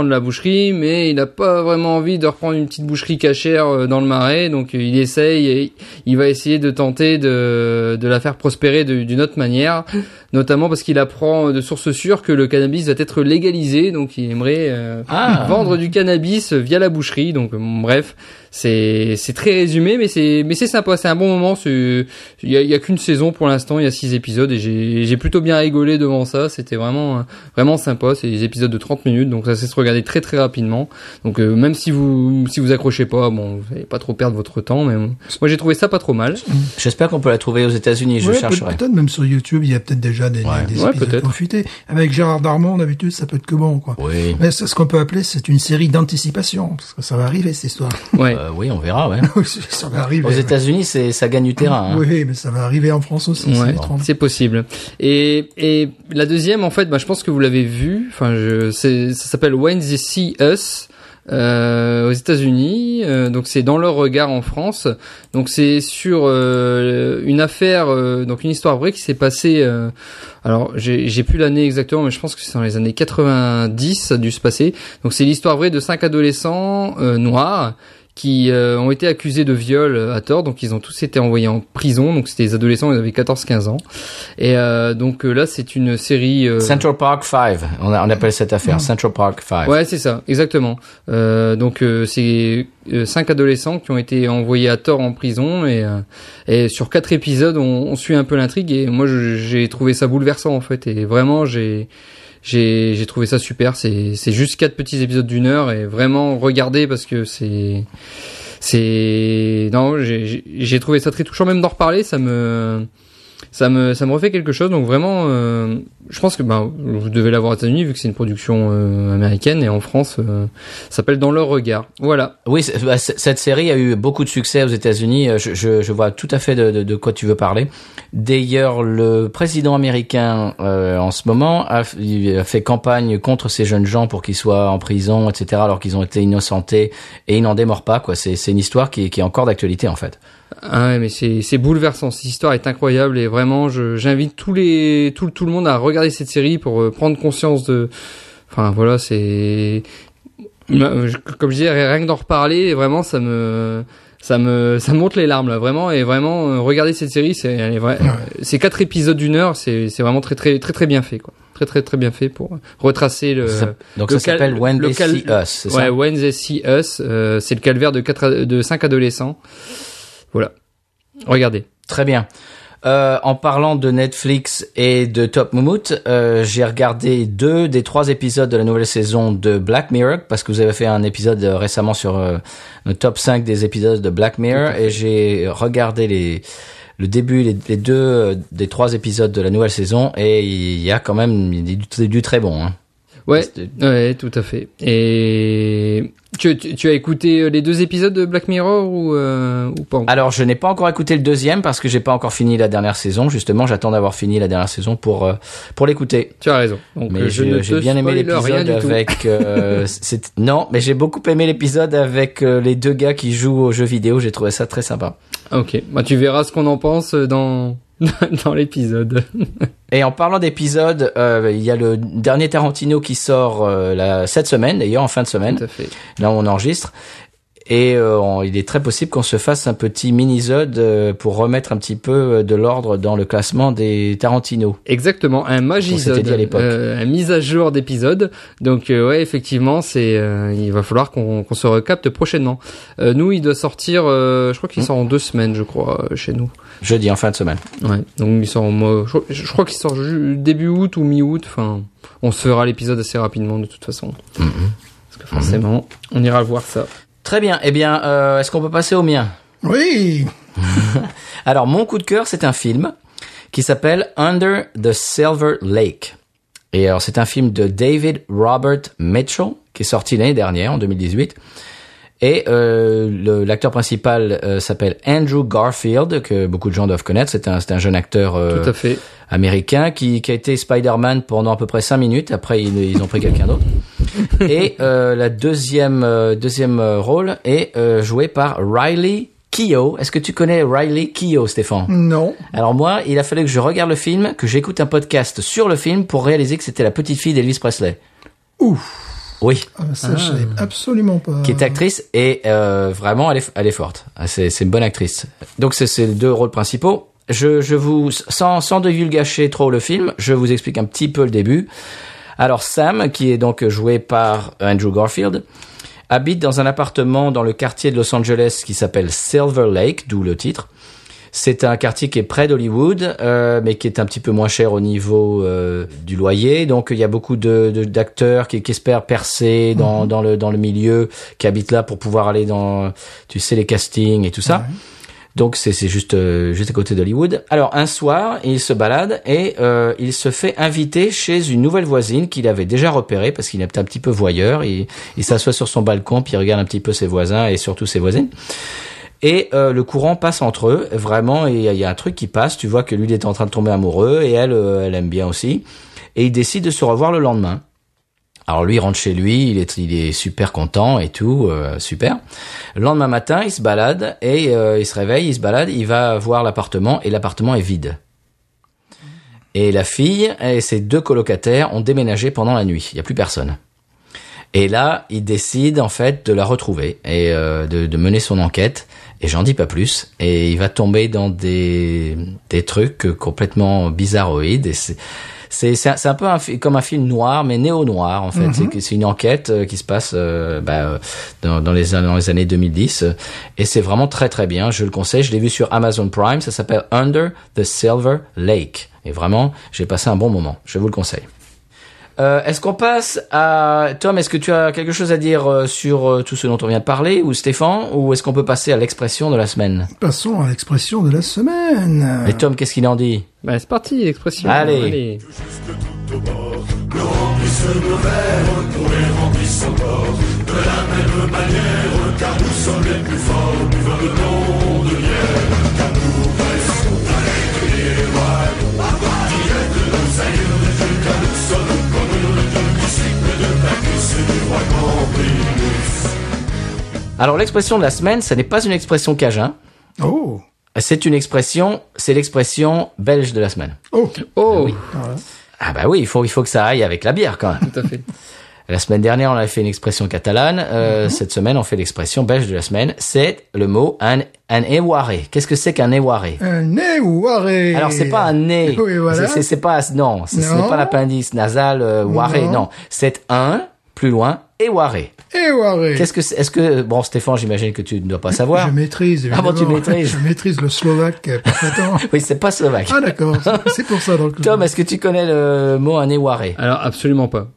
la boucherie, mais il n'a pas vraiment envie de reprendre une petite boucherie cachère dans le Marais, donc il essaye et il va essayer de tenter de la faire prospérer d'une autre manière, notamment parce qu'il apprend de sources sûres que le cannabis va être légalisé, donc il aimerait vendre du cannabis via la boucherie. Donc bref, c'est très résumé, mais c'est sympa, c'est un bon moment. Il y a qu'une saison pour l'instant, il y a 6 épisodes et j'ai plutôt bien rigolé devant ça. C'était vraiment sympa. C'est des épisodes de 30 minutes, donc ça sait se regarder très très rapidement. Donc même si vous accrochez pas, bon, vous allez pas trop perdre votre temps, mais moi j'ai trouvé ça pas trop mal. J'espère qu'on peut la trouver aux États-Unis. Je chercherai. Peut-être même sur YouTube, il y a peut-être déjà des épisodes confutés. Avec Gérard Darmon, d'habitude, ça peut être que bon, quoi. Oui. Mais c'est ce qu'on peut appeler, c'est une série d'anticipation, parce que ça va arriver, cette histoire. Ouais. Oui, on verra. Ouais. Ça va arriver. Aux États-Unis, ça gagne du terrain. Hein. Oui, mais ça va arriver en France aussi. Ouais, c'est possible. Et la deuxième, en fait, je pense que vous l'avez vu. Enfin, ça s'appelle When They See Us. Aux États-Unis, donc c'est Dans leur regard en France. Donc c'est sur une affaire, donc une histoire vraie qui s'est passée. Alors j'ai plus l'année exactement, mais je pense que c'est dans les années 90, ça a dû se passer. Donc c'est l'histoire vraie de 5 adolescents noirs qui ont été accusés de viol à tort, donc ils ont tous été envoyés en prison. Donc c'était des adolescents, ils avaient 14-15 ans. Et donc là c'est une série Central Park 5, on appelle cette affaire Central Park 5. Ouais, c'est ça, exactement. Donc c'est 5 adolescents qui ont été envoyés à tort en prison, et sur 4 épisodes on suit un peu l'intrigue, et moi j'ai trouvé ça bouleversant en fait, et vraiment j'ai trouvé ça super. C'est juste 4 petits épisodes d'1 heure, et vraiment regardez, parce que non, j'ai trouvé ça très touchant, même d'en reparler, ça me refait quelque chose. Donc vraiment, je pense que vous devez l'avoir aux États-Unis, vu que c'est une production américaine, et en France, ça s'appelle Dans leur regard. Voilà. Oui, cette série a eu beaucoup de succès aux États-Unis. Je vois tout à fait de quoi tu veux parler. D'ailleurs, le président américain en ce moment il a fait campagne contre ces jeunes gens pour qu'ils soient en prison, etc., alors qu'ils ont été innocentés, et ils n'en démordent pas, quoi. C'est une histoire qui est encore d'actualité, en fait. Ah ouais, mais c'est bouleversant. Cette histoire est incroyable, et vraiment j'invite tout le monde à regarder cette série pour prendre conscience de. Enfin voilà, c'est comme je disais, rien que d'en reparler, vraiment ça me monte les larmes là, vraiment. Et vraiment regardez cette série, c'est 4 épisodes d'1 heure, c'est vraiment très très très très bien fait, quoi. très très très bien fait pour retracer le. Donc ça s'appelle When They See Us, c'est ça? Ouais, When They See Us, c'est le calvaire de 5 adolescents. Voilà. Regardez. Très bien. En parlant de Netflix et de Top Moumout, j'ai regardé 2 des 3 épisodes de la nouvelle saison de Black Mirror, parce que vous avez fait un épisode récemment sur le top 5 des épisodes de Black Mirror, et j'ai regardé le début, les 2 des 3 épisodes de la nouvelle saison, et il y a quand même du très bon. Hein. Ouais, tout à fait. Et tu as écouté les 2 épisodes de Black Mirror ou pas encore? Alors, je n'ai pas encore écouté le 2e parce que j'ai pas encore fini la dernière saison. Justement, j'attends d'avoir fini la dernière saison pour l'écouter. Tu as raison. Donc, mais j'ai bien aimé l'épisode avec. Non, mais j'ai beaucoup aimé l'épisode avec les 2 gars qui jouent aux jeux vidéo. J'ai trouvé ça très sympa. Ok, bah tu verras ce qu'on en pense dans l'épisode. Et en parlant d'épisodes, il y a le dernier Tarantino qui sort cette semaine, d'ailleurs en fin de semaine. Tout à fait. Là où on enregistre. Et il est très possible qu'on se fasse un petit mini-sode pour remettre un petit peu de l'ordre dans le classement des Tarantino. Exactement, un magisode, un mise à jour d'épisodes. Donc ouais, effectivement, il va falloir qu'on se recapte prochainement. Nous, il doit sortir, je crois qu'il sort en 2 semaines, je crois, chez nous. Jeudi, en fin de semaine. Ouais, donc il sort je crois qu'il sort début août ou mi-août. Enfin, on se fera l'épisode assez rapidement de toute façon. Parce que forcément, on ira voir ça. Très bien. Eh bien, est-ce qu'on peut passer au mien? Oui. Alors, mon coup de cœur, c'est un film qui s'appelle Under the Silver Lake. Et alors, c'est un film de David Robert Mitchell qui est sorti l'année dernière, en 2018. Et l'acteur principal s'appelle Andrew Garfield, que beaucoup de gens doivent connaître. C'est un jeune acteur tout à fait. Américain qui a été Spider-Man pendant à peu près 5 minutes. Après, ils ont pris quelqu'un d'autre. Et la deuxième rôle est joué par Riley Keough. Est-ce que tu connais Riley Keough, Stéphane? Non. Alors moi, il a fallu que je regarde le film, que j'écoute un podcast sur le film pour réaliser que c'était la petite fille d'Elvis Presley. Ouf. Oui. Je savais absolument pas. Qui est actrice et vraiment elle est forte. C'est une bonne actrice. Donc c'est les 2 rôles principaux. Je vous sans divulgacher trop le film, je vous explique un petit peu le début. Alors Sam, qui est donc joué par Andrew Garfield, habite dans un appartement dans le quartier de Los Angeles qui s'appelle Silver Lake, d'où le titre. C'est un quartier qui est près d'Hollywood, mais qui est un petit peu moins cher au niveau du loyer. Donc il y a beaucoup d'acteurs qui espèrent percer dans le milieu, qui habitent là pour pouvoir aller dans, tu sais, les castings et tout ça. Ouais. Donc c'est juste à côté d'Hollywood. Alors un soir, il se balade et il se fait inviter chez une nouvelle voisine qu'il avait déjà repérée parce qu'il est un petit peu voyeur. Il s'assoit sur son balcon puis il regarde un petit peu ses voisins et surtout ses voisines. Et le courant passe entre eux, vraiment, et il y a un truc qui passe, tu vois que lui il est en train de tomber amoureux, et elle aime bien aussi, et ils décident de se revoir le lendemain. Alors lui il rentre chez lui, il est super content et tout, super. Le lendemain matin, il se balade, et il se réveille, il se balade, il va voir l'appartement, et l'appartement est vide. Et la fille et ses 2 colocataires ont déménagé pendant la nuit, il n'y a plus personne. Et là, il décide en fait de la retrouver et de mener son enquête. Et j'en dis pas plus. Et il va tomber dans des trucs complètement bizarroïdes. Et c'est un peu comme un film noir, mais néo-noir en fait. C'est une enquête qui se passe dans les années 2010. Et c'est vraiment très très bien. Je le conseille. Je l'ai vu sur Amazon Prime. Ça s'appelle Under the Silver Lake. Et vraiment, j'ai passé un bon moment. Je vous le conseille. Est-ce qu'on passe à Tom? Est-ce que tu as quelque chose à dire sur tout ce dont on vient de parler, ou Stéphane, ou est-ce qu'on peut passer à l'expression de la semaine? Passons à l'expression de la semaine. Et Tom, qu'est-ce qu'il en dit? Ben c'est parti, l'expression. Allez. Tout juste tout au bord, nous remplissons nos verres pour les remplir encore de la même manière, car nous sommes les plus forts, buveurs de nom de bière, car nous restons avec les rois, directs de nos aïeux, car nous sommes Alors l'expression de la semaine, ça n'est pas une expression cajun. Oh. C'est l'expression belge de la semaine. Oh. Oh. Oui. Ah bah oui, il faut que ça aille avec la bière quand même. Tout à fait. La semaine dernière, on avait fait une expression catalane. Cette semaine, on fait l'expression belge de la semaine. C'est le mot un éwaré. Qu'est-ce que c'est qu'un éwaré? Un éwaré. Alors, c'est pas un nez. Oui, voilà. C'est pas, non. Ce n'est pas l'appendice nasal, waré. Non. C'est un, plus loin, éwaré. Éwaré. Qu'est-ce que c'est? Est-ce que, bon, Stéphane, j'imagine que tu ne dois pas savoir. Je maîtrise, Ah bon, tu évidemment. maîtrises. Je maîtrise le slovaque parfaitement. Oui, c'est pas slovaque. Ah, d'accord. C'est pour ça, donc. Tom, est-ce que tu connais le mot un éwaré? Alors absolument pas.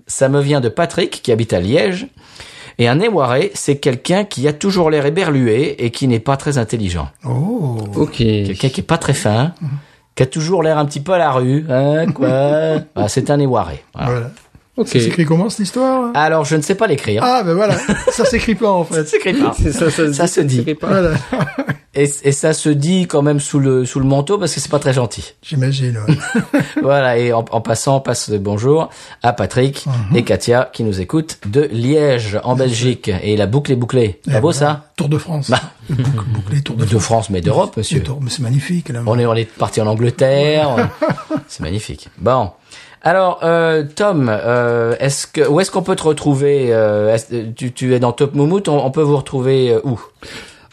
Ça me vient de Patrick, qui habite à Liège. Et un éwaré, c'est quelqu'un qui a toujours l'air éberlué et qui n'est pas très intelligent. Oh. Ok. Quelqu'un qui est pas très fin, qui a toujours l'air un petit peu à la rue. Hein, quoi? Ah, c'est un éwaré. Voilà. Voilà. Ok. Ça s'écrit comment, cette histoire? Alors, je ne sais pas l'écrire. Ah, ben voilà. Ça s'écrit pas, en fait. Ça s'écrit pas. C'est Ça se dit. c'est pas- Voilà. Et ça se dit quand même sous le manteau parce que c'est pas très gentil. J'imagine, ouais. Voilà. Et en passant, on passe le bonjour à Patrick et Katia qui nous écoutent de Liège, en Belgique. Et la boucle est bouclée. Pas beau, ça? Tour de France. Bah. Bouclé, Tour de De France. France, mais d'Europe, monsieur. Mais c'est magnifique, là. On est parti en Angleterre. C'est magnifique. Bon. Alors, Tom, où est-ce qu'on peut te retrouver? Tu es dans Top Moumout, on peut vous retrouver où?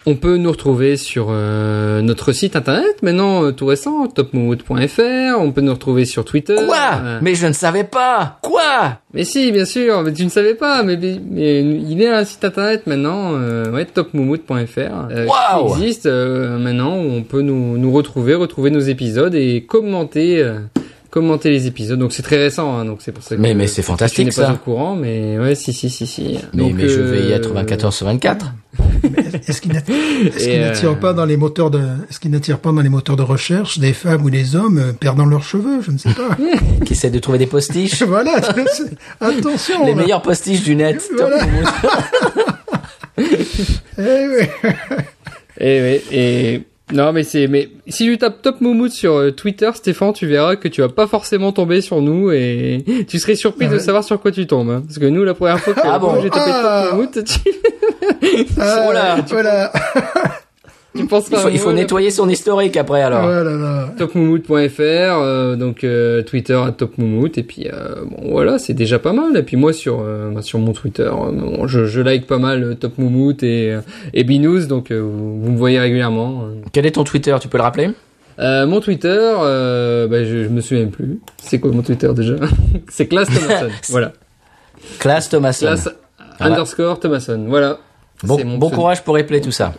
On peut nous retrouver sur notre site internet, maintenant tout récent, topmoumout.fr. On peut nous retrouver sur Twitter. Quoi? Mais je ne savais pas. Quoi? Mais si, bien sûr, mais tu ne savais pas, mais il y a un site internet maintenant, ouais, topmoumout.fr, Wow. qui existe maintenant, où on peut nous retrouver nos épisodes et commenter les épisodes. Donc c'est très récent, hein, donc c'est pour ça que Mais c'est fantastique, je n'ai pas ça. au courant, mais ouais, si. Mais Donc, je vais y être 24h sur 24. Est-ce qu'il n'attire pas dans les moteurs de recherche des femmes ou des hommes perdant leurs cheveux? Je ne sais pas. Qui essaie de trouver des postiches. Voilà. Attention. Les là. meilleurs postiches du net. Voilà. Top Moumout. Eh oui. et non, mais si tu tapes Top Moumout sur Twitter, Stéphane, tu verras que tu vas pas forcément tomber sur nous et tu serais surpris de savoir sur quoi tu tombes, hein. Parce que nous, la première fois que j'ai tapé Top Moumout, Voilà. tu penses pas. Il faut nettoyer son historique après, alors. Oh là là. Topmoumout.fr, donc Twitter à Topmoumout, et puis bon voilà, c'est déjà pas mal. Et puis moi sur mon Twitter, je like pas mal Topmoumout et Binous, donc vous me voyez régulièrement. Quel est ton Twitter? Tu peux le rappeler? Mon Twitter, je me souviens plus. C'est quoi mon Twitter déjà? C'est Class Thomason. Voilà. Class Thomason. Class _ Thomason. Voilà. C'est mon Bon pseudo. courage pour épeler tout ça.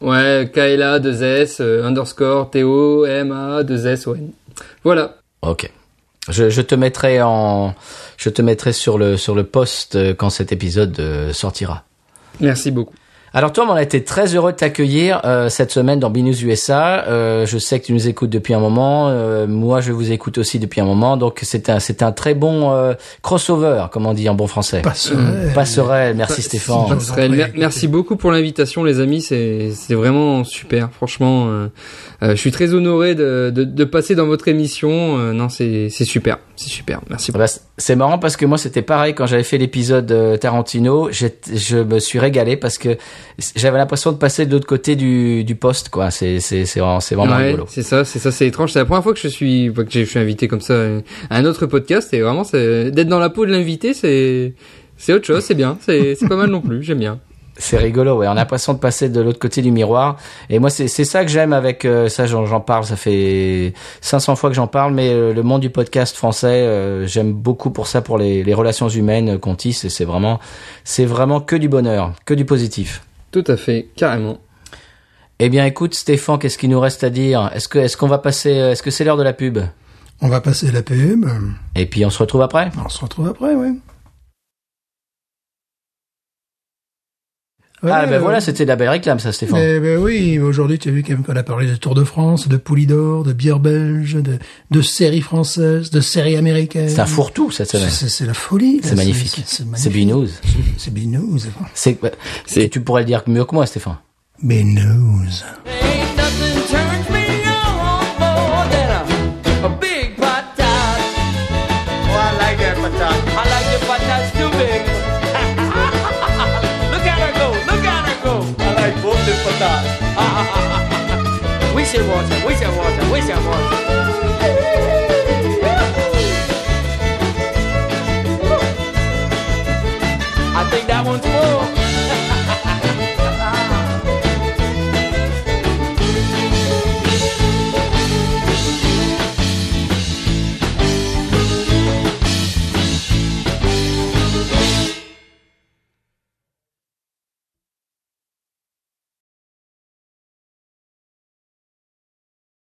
Ouais, KLA 2S _ TOMA 2SON. Voilà. Ok. Je te mettrai sur le post quand cet épisode sortira. Merci beaucoup. Alors Tom, on a été très heureux de t'accueillir cette semaine dans Binous USA. Je sais que tu nous écoutes depuis un moment. Moi, je vous écoute aussi depuis un moment. Donc c'est un très bon crossover, comme on dit en bon français. Passerelle. Merci Stéphane. Merci beaucoup pour l'invitation, les amis. C'est vraiment super. Franchement, je suis très honoré de passer dans votre émission. Non, c'est super. C'est super. Merci beaucoup. C'est marrant parce que moi, c'était pareil quand j'avais fait l'épisode Tarantino. Je me suis régalé parce que j'avais l'impression de passer de l'autre côté du poste, quoi. C'est vraiment rigolo. C'est ça, c'est étrange. C'est la première fois que je suis invité comme ça à un autre podcast, et vraiment, d'être dans la peau de l'invité, c'est autre chose, c'est bien, c'est pas mal non plus, j'aime bien. C'est rigolo, ouais. On a l'impression de passer de l'autre côté du miroir. Et moi, c'est ça que j'aime avec ça. J'en parle. Ça fait 500 fois que j'en parle, mais le monde du podcast français, j'aime beaucoup pour ça, pour les relations humaines qu'on tisse. Et c'est vraiment que du bonheur, que du positif. Tout à fait, carrément. Eh bien, écoute, Stéphane, qu'est-ce qu'il nous reste à dire? Est-ce qu'on va passer? Est-ce que c'est l'heure de la pub? On va passer la pub. Et puis on se retrouve après. On se retrouve après, oui. Ouais, Ah ben voilà, c'était de la belle réclame ça, Stéphane. Ben oui, aujourd'hui tu as vu quand même qu'on a parlé de Tour de France, de Poulidor, de bière belge, de séries françaises, de séries américaines. C'est un fourre-tout cette semaine. C'est la folie. C'est magnifique. C'est Binous. C'est Binous. Tu pourrais le dire mieux que moi, Stéphane. Binous. Ain't nothing turns me on more than a big patat. Oh, I like that patat. I like the patats too big. Look at her go, look at her go. I like both the patats. We should watch her, we should watch her, we should watch her.